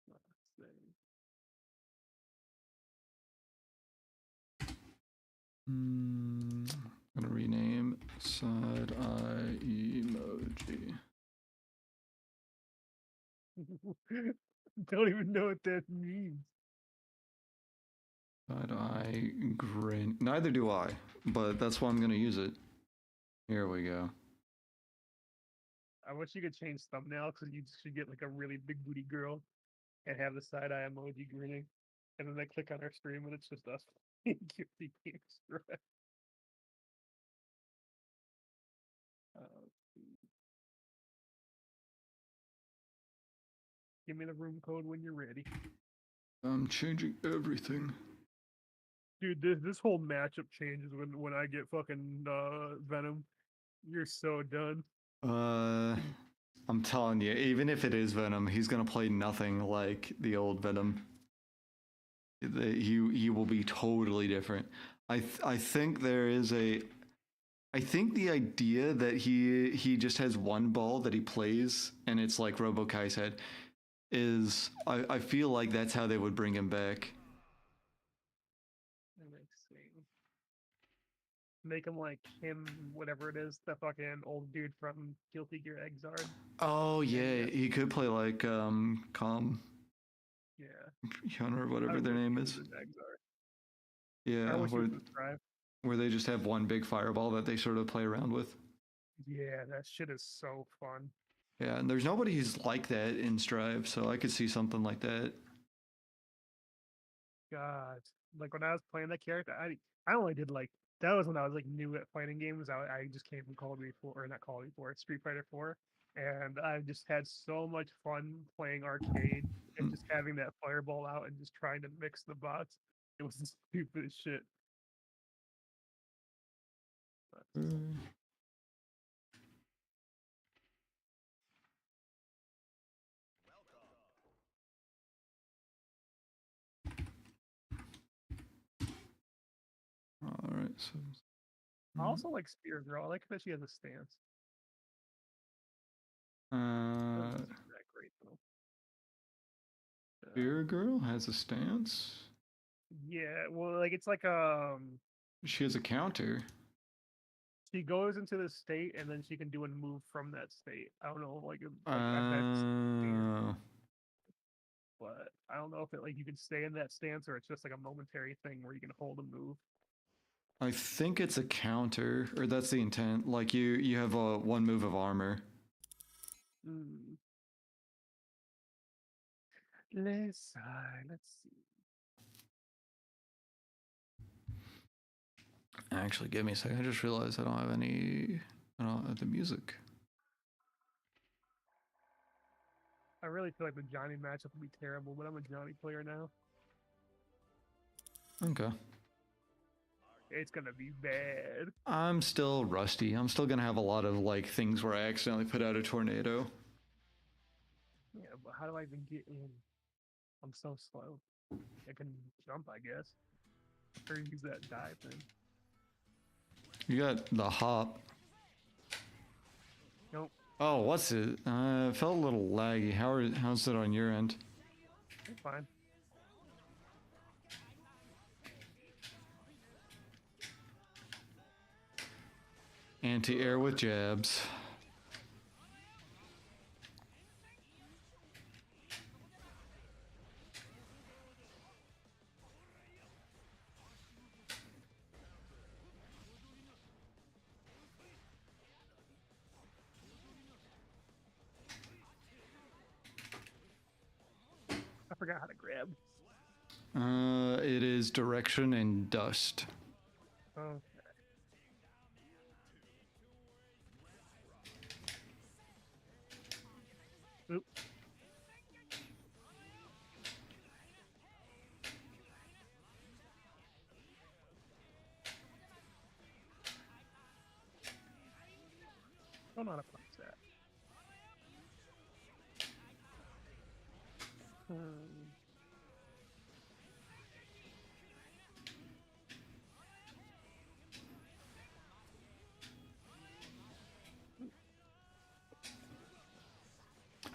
Let's see. I'm gonna rename side eye emoji. Don't even know what that means. Side eye grin. Neither do I, but that's why I'm gonna use it. Here we go. I wish you could change thumbnail because you should get like a really big booty girl and have the side eye emoji grinning, and then they click on our stream and it's just us playing Guilty Gear Strive. Let's see. Give me the room code when you're ready. I'm changing everything. Dude, this whole matchup changes when I get fucking Venom. You're so done. I'm telling you, even if it is Venom, he's gonna play nothing like the old Venom. He will be totally different. I think there is a. I think the idea that he just has one ball that he plays and it's like Robo-Kai said is I feel like that's how they would bring him back. Let's see. Make him like him, whatever it is, the fucking old dude from Guilty Gear Xrd. Oh yeah, he could play like Calm Yeah. Hyun or whatever their name is. Yeah, where they just have one big fireball that they sort of play around with. Yeah, that shit is so fun. Yeah, and there's nobody who's like that in Strive, so I could see something like that. God, like when I was playing that character, I only did like that was when I was like new at fighting games. I just came from Call of Duty 4, or not Call of Duty 4, Street Fighter 4, and I just had so much fun playing arcade and just having that fireball out and just trying to mix the bots. It was the stupidest shit. All right, so I also like Spear Girl. I like that she has a stance. That great though. Spear Girl has a stance. Yeah, well, like it's like she has a counter. She goes into the state and then she can do a move from that state. I don't know, like but I don't know if it like you can stay in that stance or it's just like a momentary thing where you can hold a move. I think it's a counter, or that's the intent. Like you have a one move of armor. Let's see. Actually, give me a second. I just realized I don't have the music. I really feel like the Johnny matchup would be terrible, but I'm a Johnny player now. Okay. It's gonna be bad. I'm still rusty. I'm still gonna have a lot of like things where I accidentally put out a tornado. Yeah, but how do I even get in? I'm so slow. I can jump, I guess. Or use that dive thing. You got the hop. Nope. Oh, what's it? It felt a little laggy. How's it on your end? It's fine. Anti-air with jabs. I forgot how to grab. It is direction and dust. Okay. Oop. Don't know how to punch that.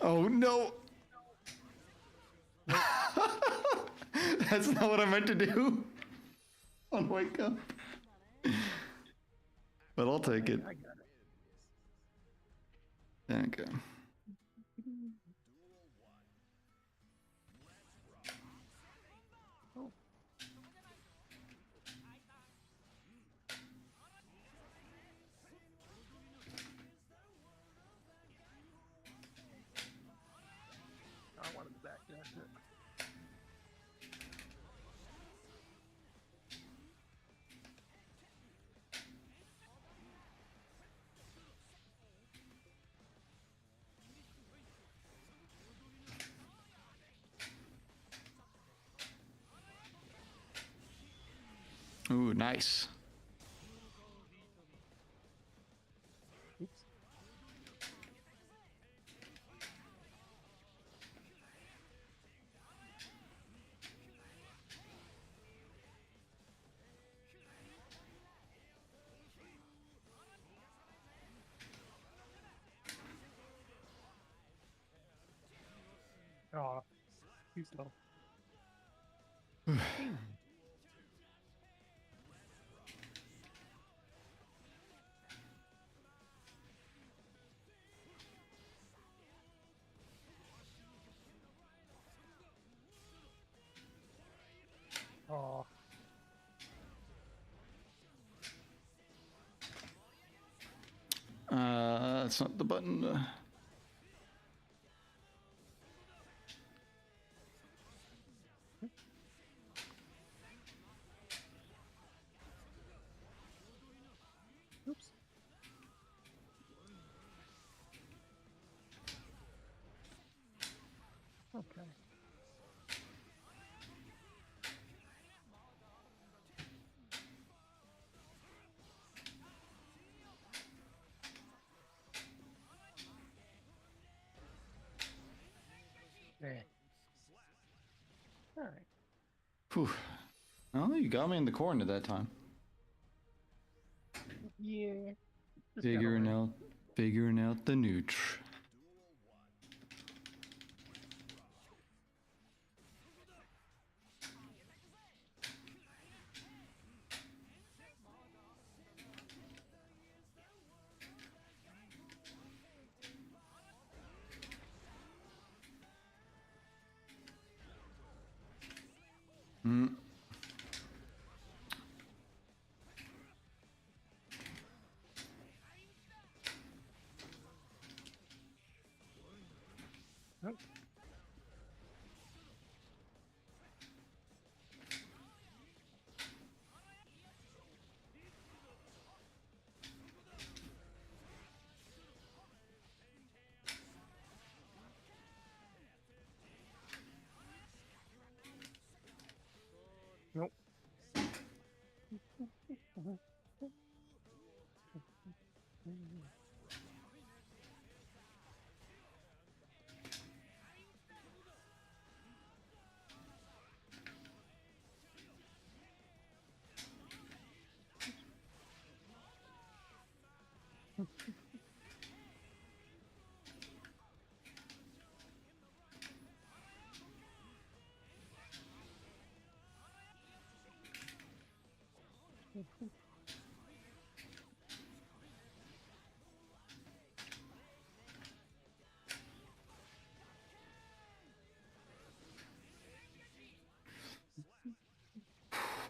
Oh no! That's not what I meant to do. On wake up. But I'll take it. I got it. Okay. Oh. shit. Ooh, nice. Oops. Oh, too slow. Oh, That's not the button. oops. Okay. Eh. All right. Whew. Well, you got me in the corner that time. Yeah. Just gotta Figuring learn. out the neutr. Hmm. Nope. Nope.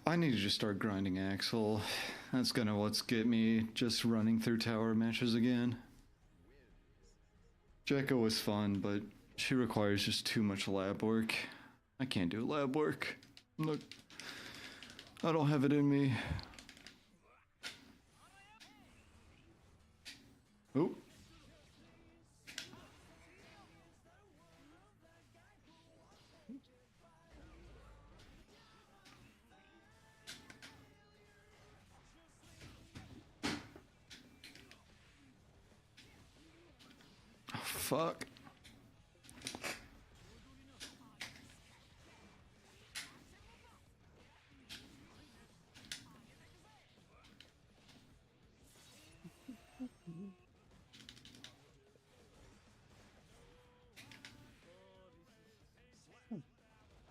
I need to just start grinding Axel. That's gonna what's get me just running through tower matches again. Jekka was fun, but she requires just too much lab work. I can't do lab work. Look, I don't have it in me. Oh. Oh, fuck.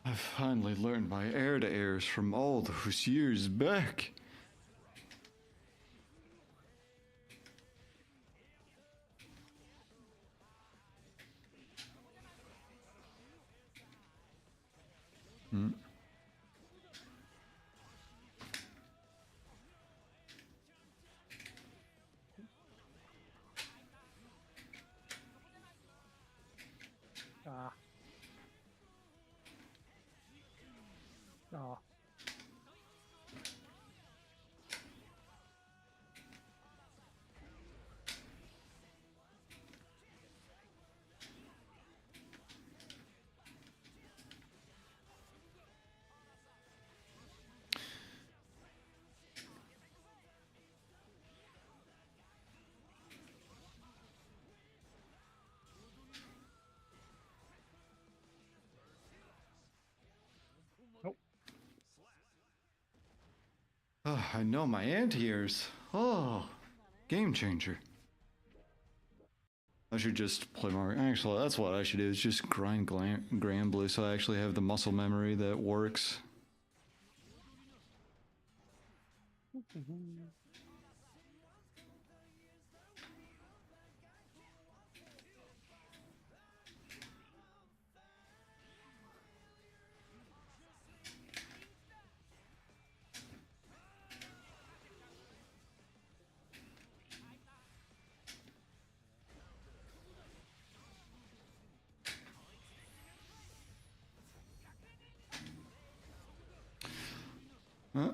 I finally learned my air to airs from all those years back. Hmm. Ah. Oh. Nope. Oh, I know my anti-airs. Oh, game changer. I should just play more. Actually, that's what I should do. Is just grind Grand Blue so I actually have the muscle memory that works. Huh?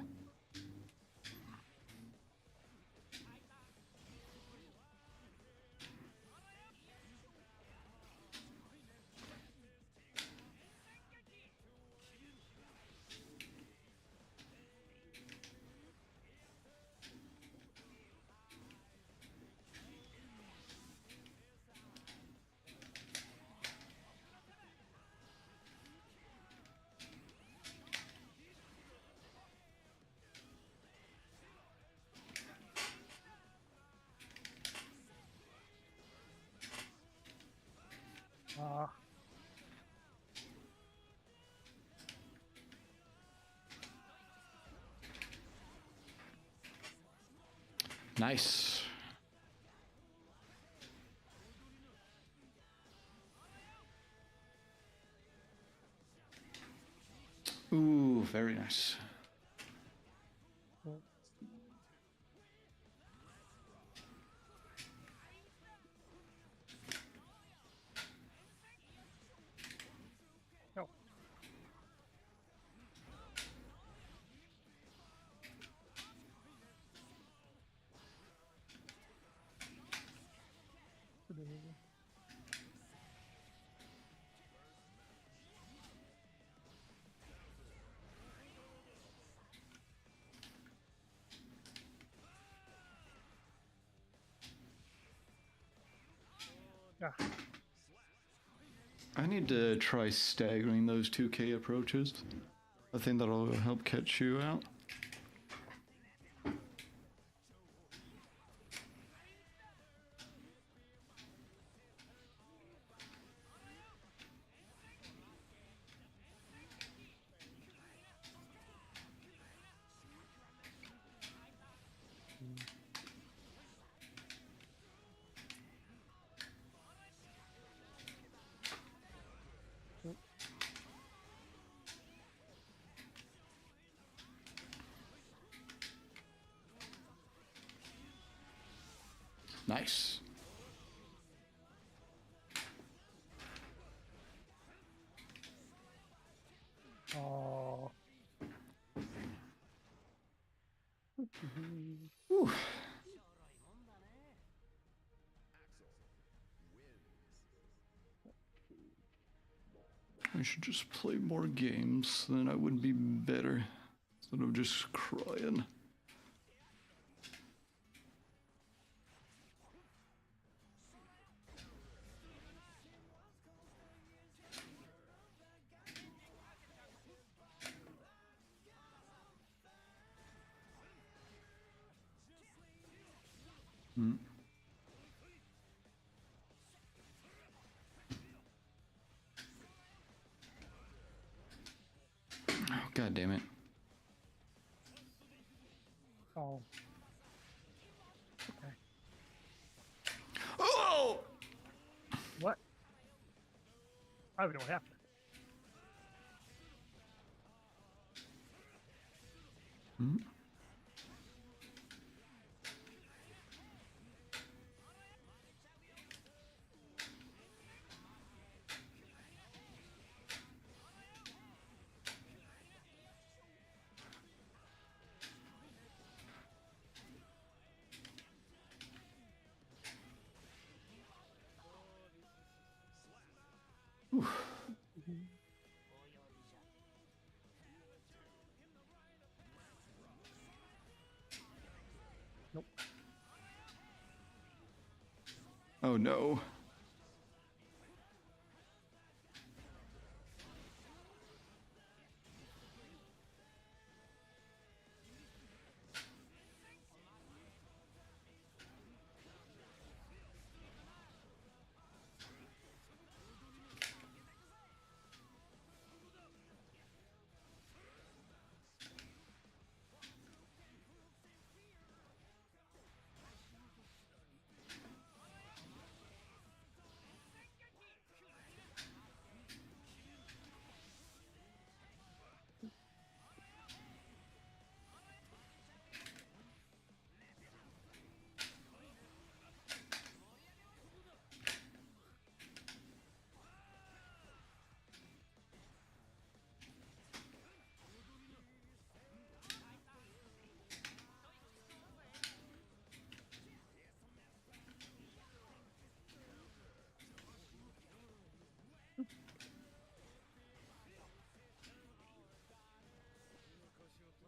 Uh, Nice. Ooh, very nice. no. Yeah. I need to try staggering those 2K approaches. I think that'll help catch you out. Nice. Oh. Whew. I should just play more games, then I would be better. Instead of just crying. Hmm. Oh, God damn it. Oh. Okay. Oh! What? I don't even know what happened. Hmm? Oh no.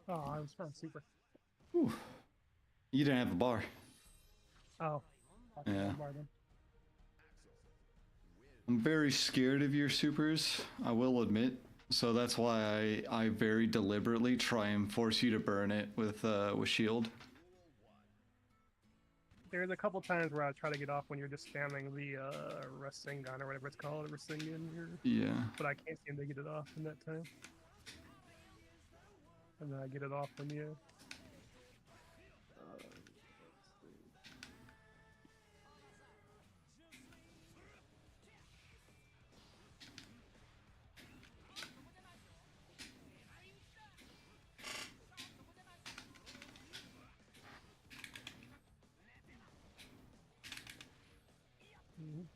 Oh, I was trying super. Whew. You didn't have a bar. Oh. Yeah. Bar then. I'm very scared of your supers, I will admit. So that's why I very deliberately try and force you to burn it with shield. There's a couple times where I try to get off when you're just spamming the Rasengan or whatever it's called, Rasengan, Yeah. but I can't seem to get it off in that time. And then I get it off from you. Mhm.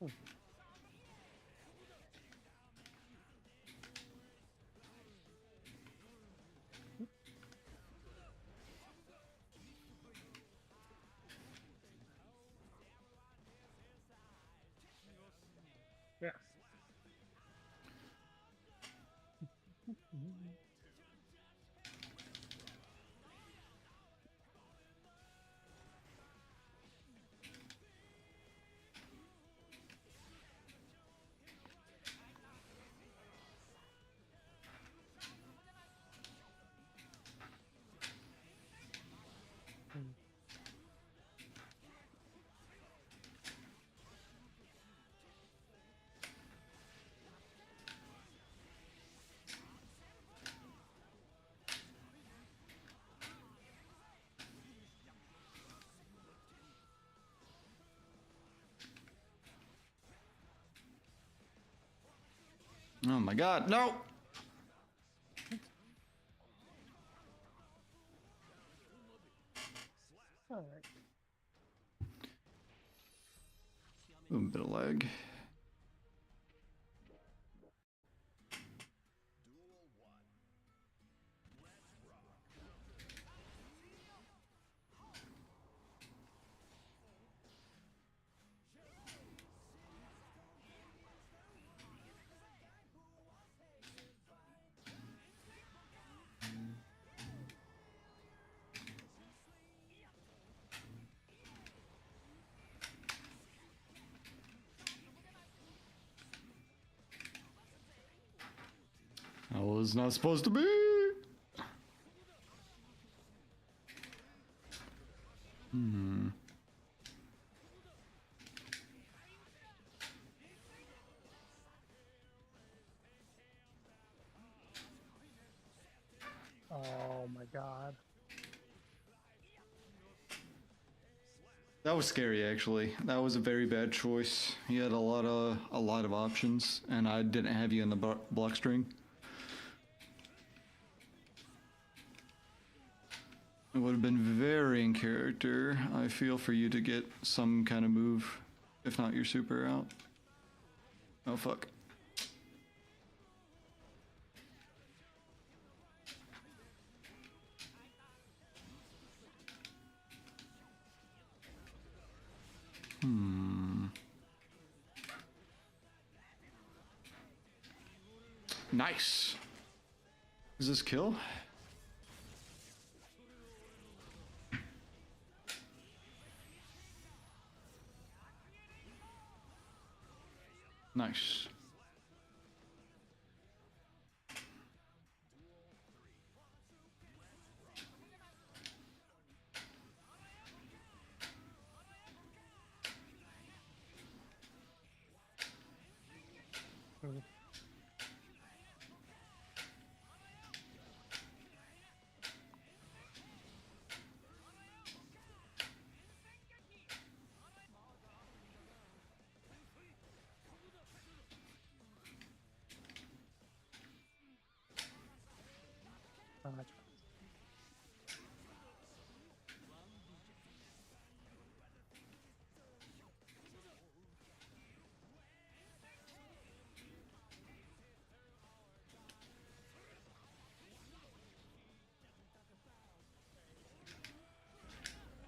Hmm. Yeah. Mhm. Mhm. Oh my god, no! All right. A bit of lag. I was not supposed to be! Hmm. Oh my god. That was scary, actually. That was a very bad choice. You had a lot of options, and I didn't have you in the block string. It would have been very in character, I feel, for you to get some kind of move, if not your super out. Oh fuck. Nice. Is this kill? Nice.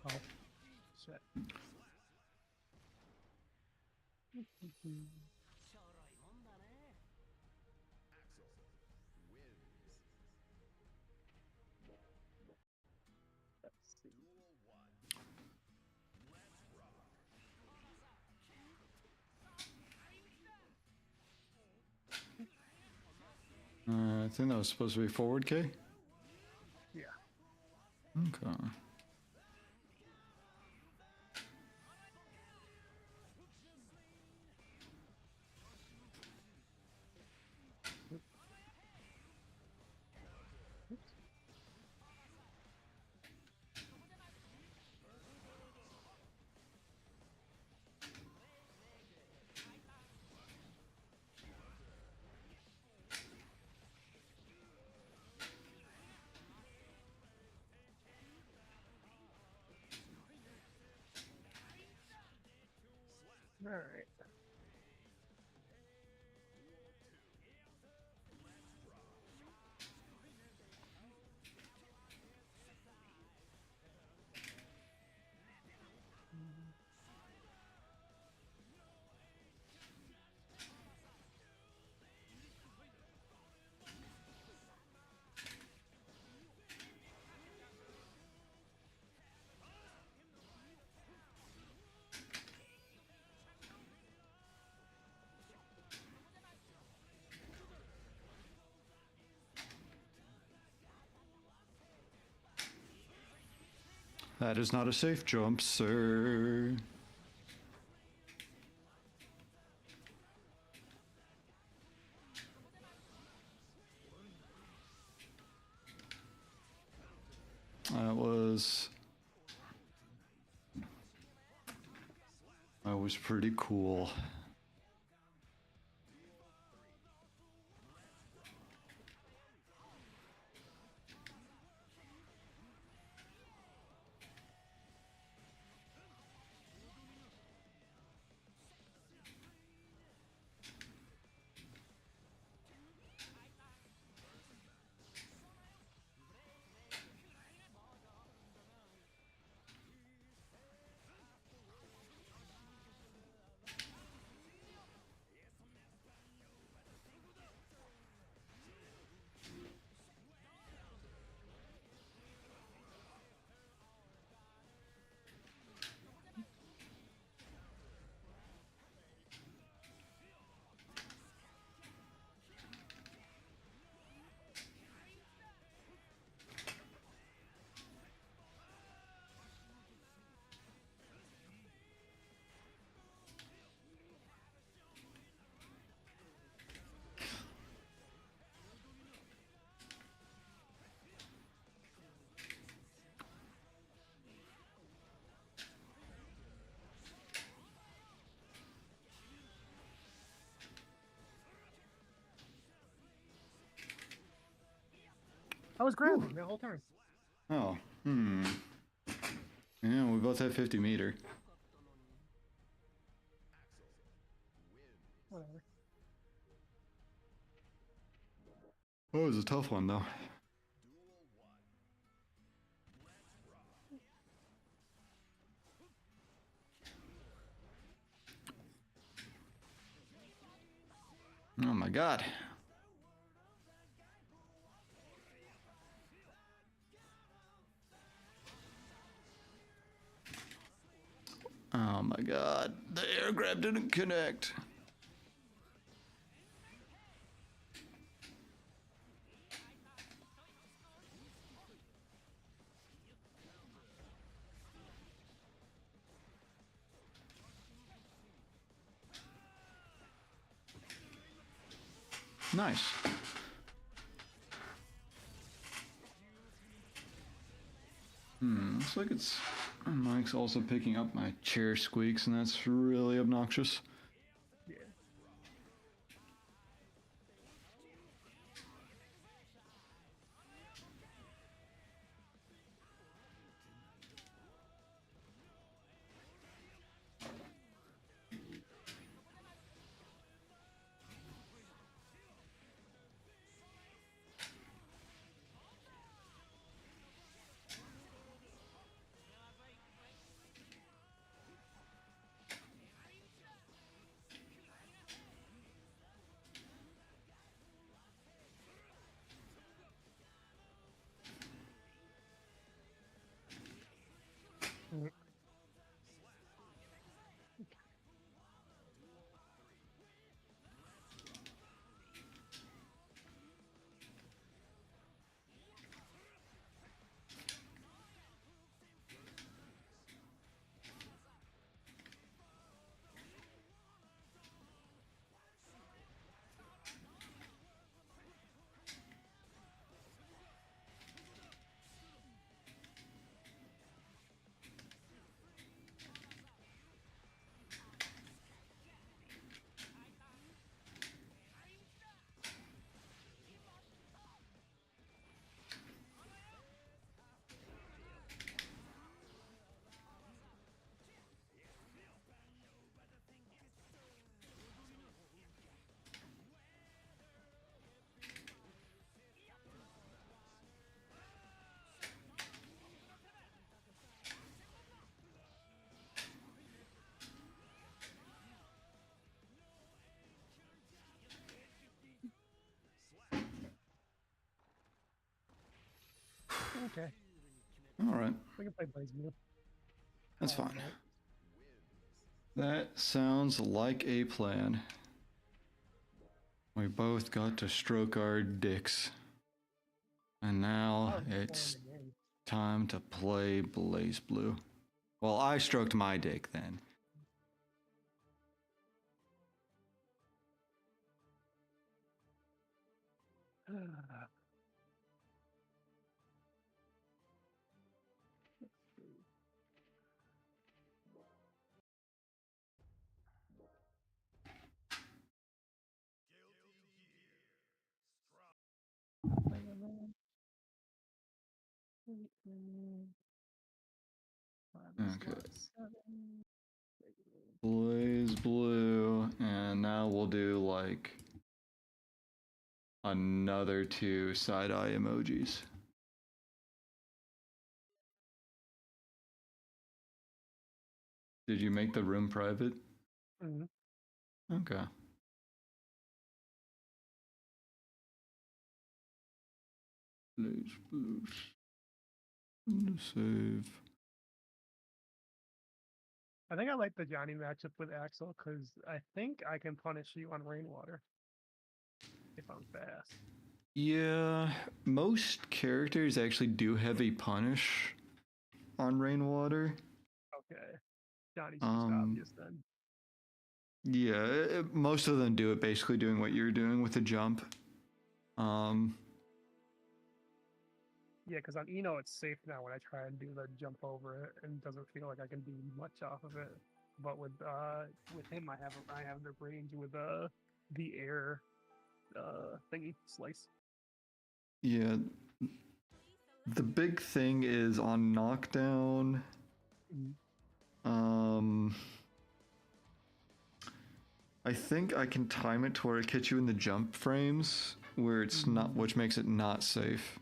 Oh, shit. Let's see. I think that was supposed to be forward K. Yeah. Okay. All right. That is not a safe jump, sir. That was pretty cool. I was grabbing the whole time. Oh, Yeah, we both have 50 meter. Whatever. Oh, it was a tough one, though. Oh my god. my god, the air grab didn't connect. Nice. Looks like it's... Mike's also picking up my chair squeaks, and that's really obnoxious. Yeah. Mm. Okay. Alright, We can play blazblue. that's fine. That sounds like a plan. We both got to stroke our dicks. And now it's time to play blazblue. Well, I stroked my dick then. Okay. blazblue, and now we'll do like another 2 side-eye emojis. Did you make the room private? Mm-hmm. Okay. blazblue. Save. I think I like the Johnny matchup with Axel because I think I can punish you on rainwater if I'm fast. Yeah, most characters actually do have a punish on rainwater. Okay. Johnny's just obvious then. Yeah, most of them do it basically doing what you're doing with the jump. Yeah, because on Eno it's safe now when I try and do the jump over it, and it doesn't feel like I can do much off of it. But with him, I have the range with the air thingy slice. Yeah, the big thing is on knockdown. I think I can time it to where it gets you in the jump frames where it's not, which makes it not safe.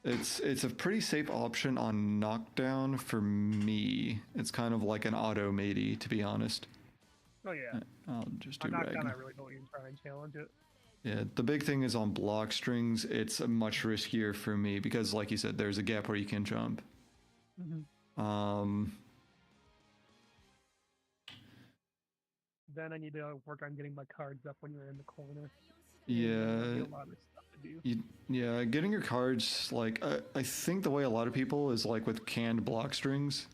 It's a pretty safe option on knockdown for me. It's kind of like an auto matey, to be honest. Oh yeah. I'll just do on knockdown, reg. I really don't even try and challenge it. Yeah, the big thing is on block strings, it's much riskier for me because, like you said, there's a gap where you can jump. Then I need to work on getting my cards up when you're in the corner. That'll be Yeah, a lot of stuff to do. yeah, getting your cards, like, I think the way a lot of people is like with canned block strings.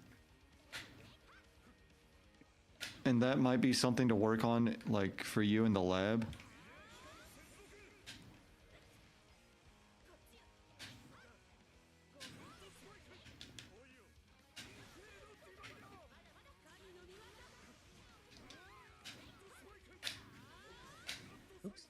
And that might be something to work on, like, for you in the lab. Oops.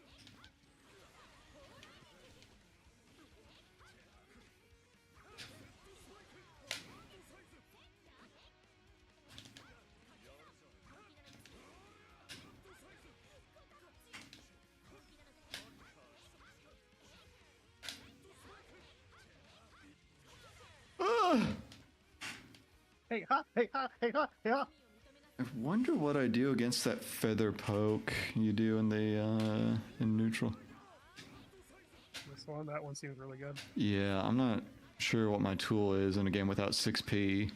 Ah! Hey ha! Hey ha! Hey ha! Hey ha! I wonder what I do against that feather poke you do in the, in neutral. That one seems really good. Yeah, I'm not sure what my tool is in a game without 6p.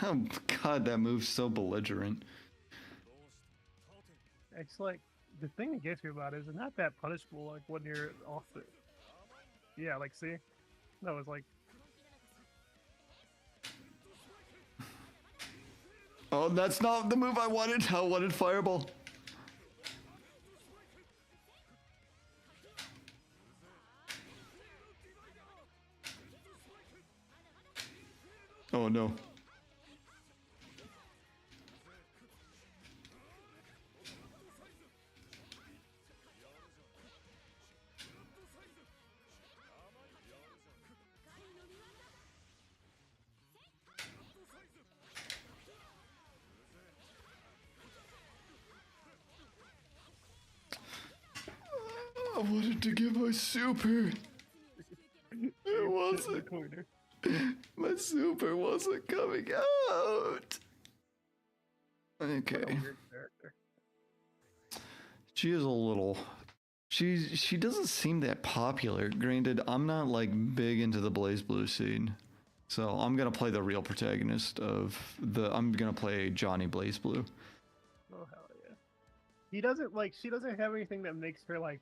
Oh, God, that move's so belligerent. It's like the thing that gets me about it is it's not that punishable. Like when you're off the, yeah, like see, that was like, Oh, that's not the move I wanted. I wanted Fireball. Oh, no. I wanted to get my super. It wasn't. My super wasn't coming out. Okay. She is a little. She doesn't seem that popular. Granted, I'm not like big into the blazblue scene, so I'm gonna play the real protagonist of the. I'm gonna play Johnny blazblue. Oh hell yeah! He doesn't like. She doesn't have anything that makes her like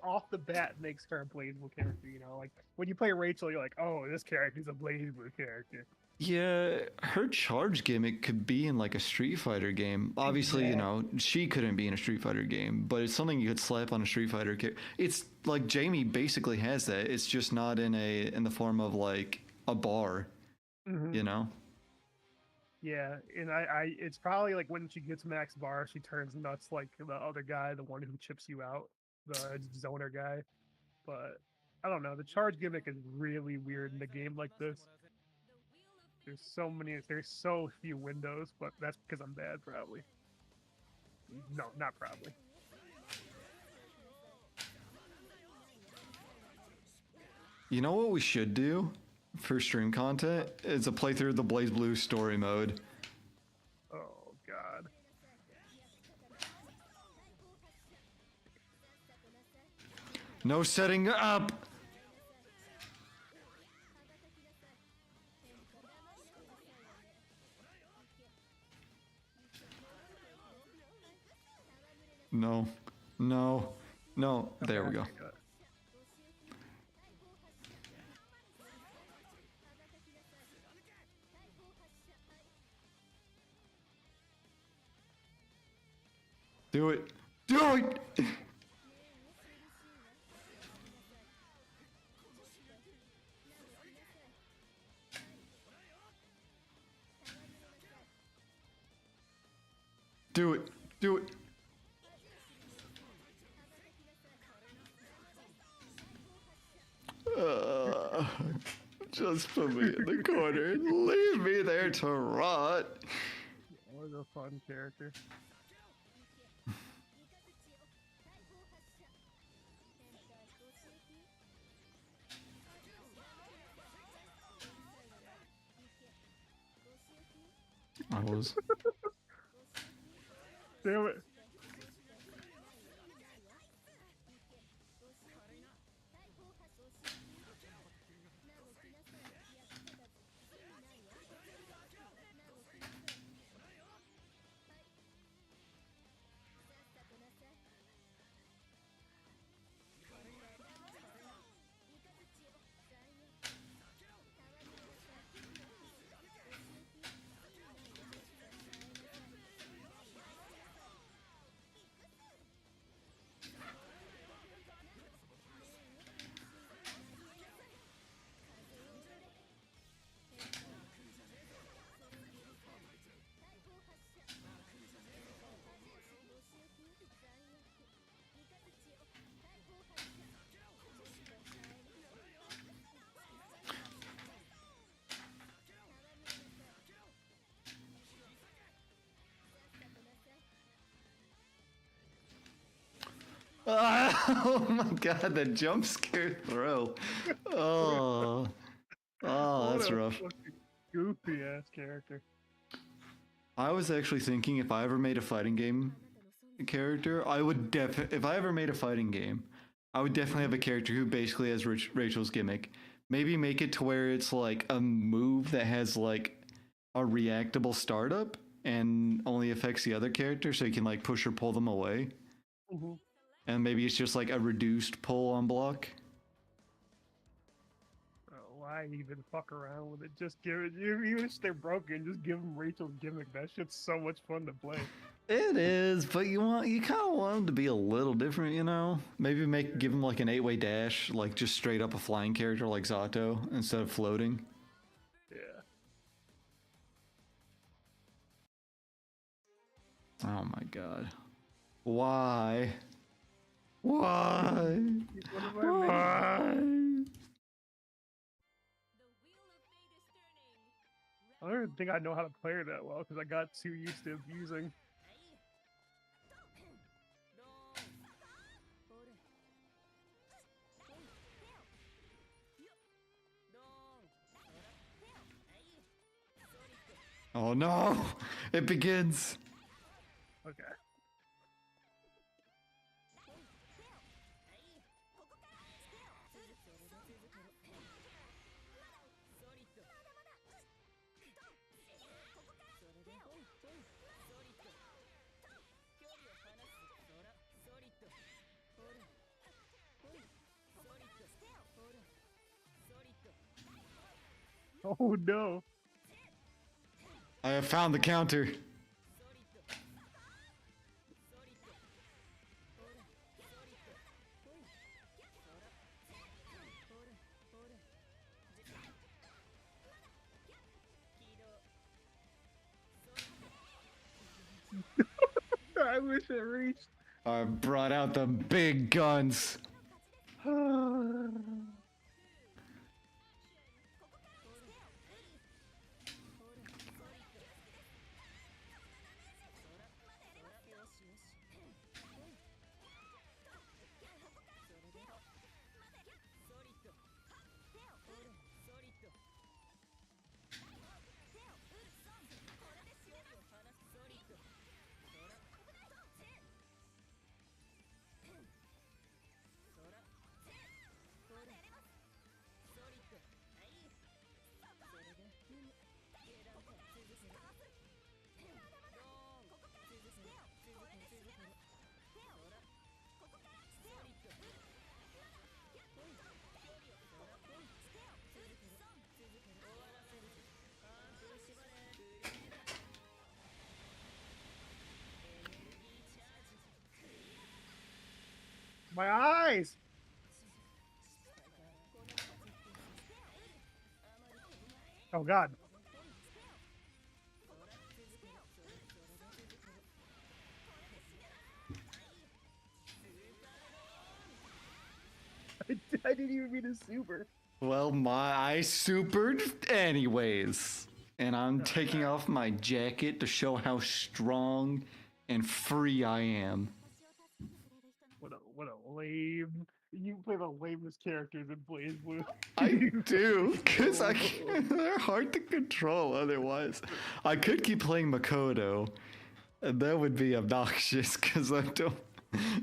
off the bat makes her a blazblue character. You know, like when you play Rachel, you're like, oh, this character's a blazblue character. Yeah, her charge gimmick could be in like a Street Fighter game. Obviously, you know, she couldn't be in a Street Fighter game, but it's something you could slap on a Street Fighter character. It's like Jamie basically has that. It's just not in the form of like a bar, you know? Yeah, and it's probably like when she gets max bar, she turns nuts like the other guy, the one who chips you out, the zoner guy. But I don't know, the charge gimmick is really weird in a game like this. There's so few windows, but that's because I'm bad, probably. No, not probably. You know what we should do for stream content? Is a playthrough of the blazblue story mode. Oh god. No setting up! No. No. No. There we go. Do it. Do it! Do it. Do it. Just put me in the corner and leave me there to rot. What a fun character. I was. Damn it. Oh my god, the jump scare throw. Oh. Oh, that's What a rough. fucking goofy ass character. I was actually thinking if I ever made a fighting game character, I would if I ever made a fighting game, I would definitely have a character who basically has Rachel's gimmick. Maybe make it to where it's like a move that has like a reactable startup and only affects the other character, so you can like push or pull them away. Mm-hmm. And maybe it's just like a reduced pull on block. Why even fuck around with it? Just give it, even if they're broken, just give them Rachel's gimmick. That shit's so much fun to play. It is, but you kind of want them to be a little different, you know? Maybe give them like an 8-way dash, like just straight up a flying character like Zato instead of floating. Yeah. Oh my god. Why? Why? Why? I don't even think I know how to play her that well because I got too used to abusing. Oh no! It begins! Okay. Oh no. I have found the counter. I wish it reached. I brought out the big guns. My eyes! Oh god. I didn't even mean a super. Well, I supered anyways. And I'm taking off my jacket to show how strong and free I am. What a lame. You play the lamest characters in blazblue. I do, because they're hard to control otherwise. I could keep playing Makoto, and that would be obnoxious, because I don't...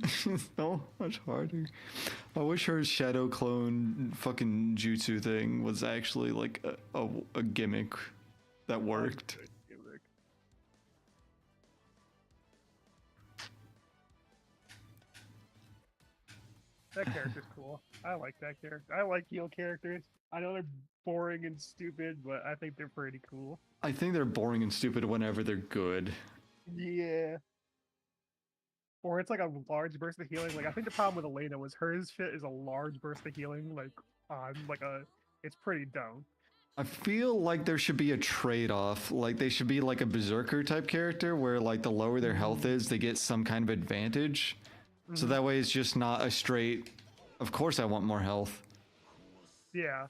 It's so much harder. I wish her shadow clone fucking jutsu thing was actually like a gimmick that worked. That character's cool. I like that character. I like heal characters. I know they're boring and stupid, but I think they're pretty cool. I think they're boring and stupid whenever they're good. Yeah. Or it's like a large burst of healing. Like I think the problem with Elena was hers shit is a large burst of healing. Like on it's pretty dumb. I feel like there should be a trade-off. Like they should be like a berserker type character where like the lower their health is, they get some kind of advantage. So that way it's just not a straight, of course I want more health. Yeah.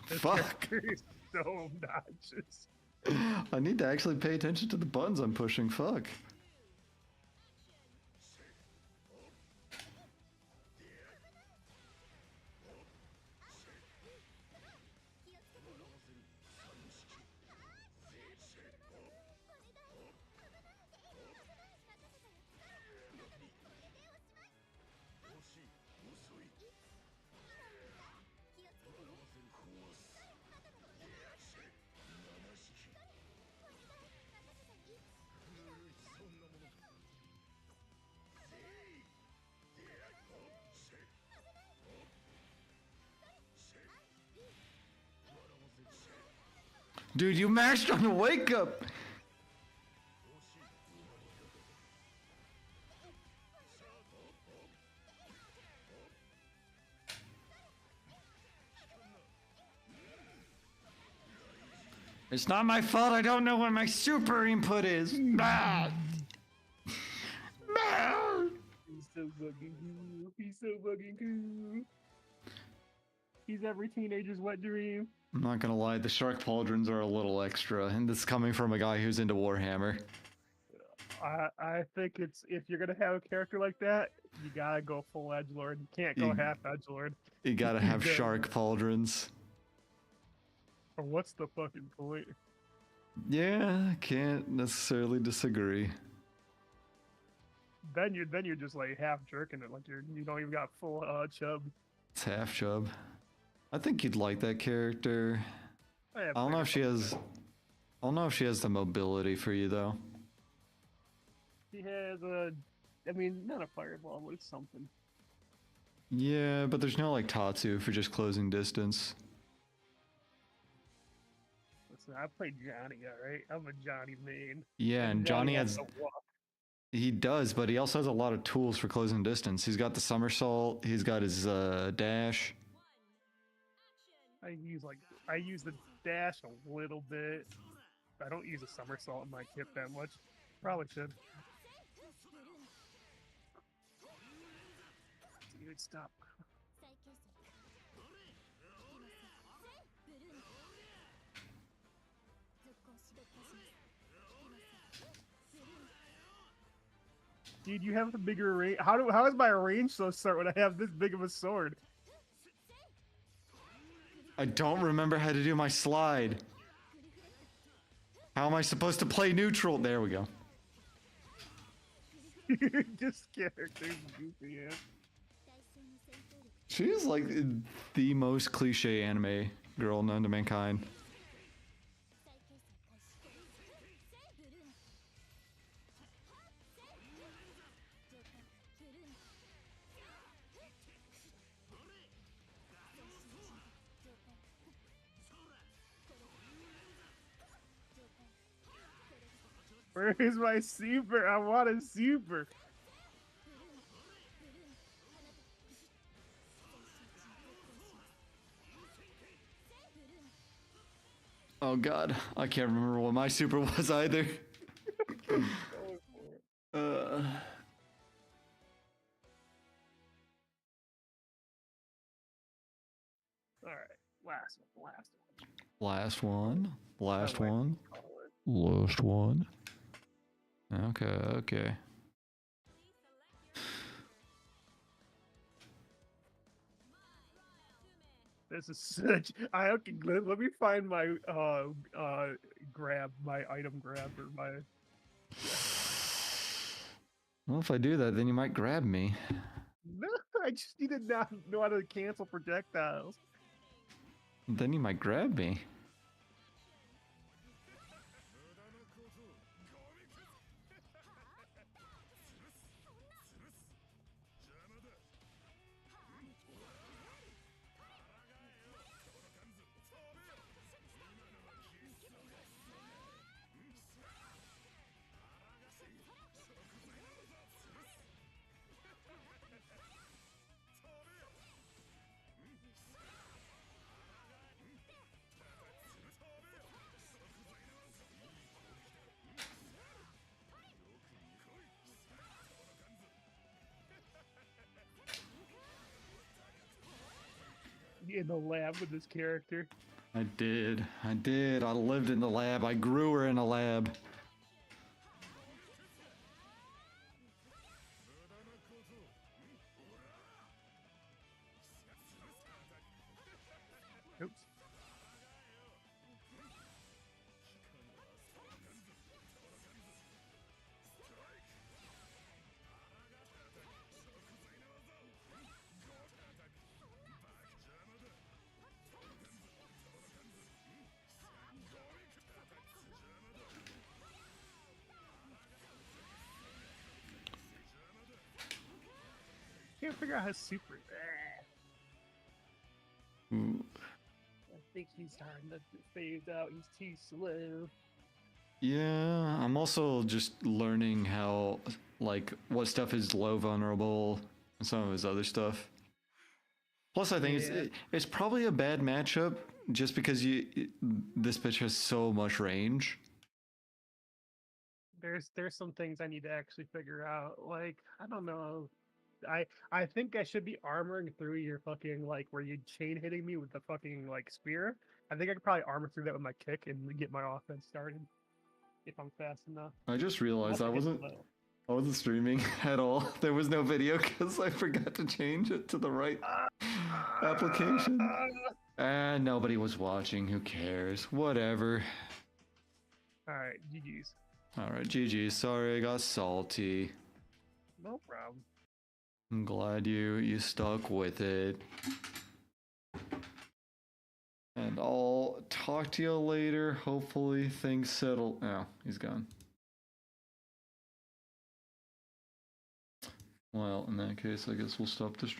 This Fuck. character is so obnoxious. I need to actually pay attention to the buttons I'm pushing, fuck. Dude, you mashed on the wake up! It's not my fault, I don't know what my super input is. Ah. Ah. He's so fucking cool. He's so fucking cool. He's every teenager's wet dream. I'm not gonna lie, the shark pauldrons are a little extra, and this is coming from a guy who's into Warhammer. I think it's if you're gonna have a character like that, you gotta go full edgelord. You can't go half edgelord. You gotta have shark pauldrons. Or what's the fucking point? Yeah, can't necessarily disagree. Then you're just like half jerking it, like you don't even got full chub. It's half chub. I think you'd like that character. I don't know if she has. I don't know if she has the mobility for you though. She has I mean, not a fireball, but it's something. Yeah, but there's no like Tatsu for just closing distance. Listen, I play Johnny, alright? I'm a Johnny main. Yeah, and Johnny has. He does, but he also has a lot of tools for closing distance. He's got the somersault. He's got his dash. I use the dash a little bit. I don't use a somersault in my kit that much. Probably should. Dude, stop. Dude, you have a bigger range. How is my range so short when I have this big of a sword? I don't remember how to do my slide. How am I supposed to play neutral? There we go. This character's goofy, yeah. She's like the most cliche anime girl known to mankind. Where is my super? I want a super. Oh god, I can't remember what my super was either. Last one. Last I like one. to call it. Last one. Okay, okay. This is such. I okay. Let me find my grab, my item grab, or my. Well, if I do that, then you might grab me. No, I just need to not know how to cancel projectiles. Then you might grab me. In the lab with this character. I did. I did. I lived in the lab. I grew her in a lab. Oops. Can't figure out how super. Ooh. I think he's starting to phase out. He's too slow. Yeah, I'm also just learning how, like, what stuff is low vulnerable and some of his other stuff. Plus, I think it's probably a bad matchup just because this pitch has so much range. There's some things I need to actually figure out. Like, I don't know. I think I should be armoring through your fucking, like, where you chain hitting me with the fucking, like, spear. I think I could probably armor through that with my kick and get my offense started if I'm fast enough. I just realized I Also hit wasn't streaming at all. There was no video because I forgot to change it to the right application. And nobody was watching. Who cares? Whatever. Alright, GG's. Alright, GG. Sorry I got salty. No problem. I'm glad you stuck with it. And I'll talk to you later. Hopefully things settle. Oh, he's gone. Well, in that case, I guess we'll stop the stream.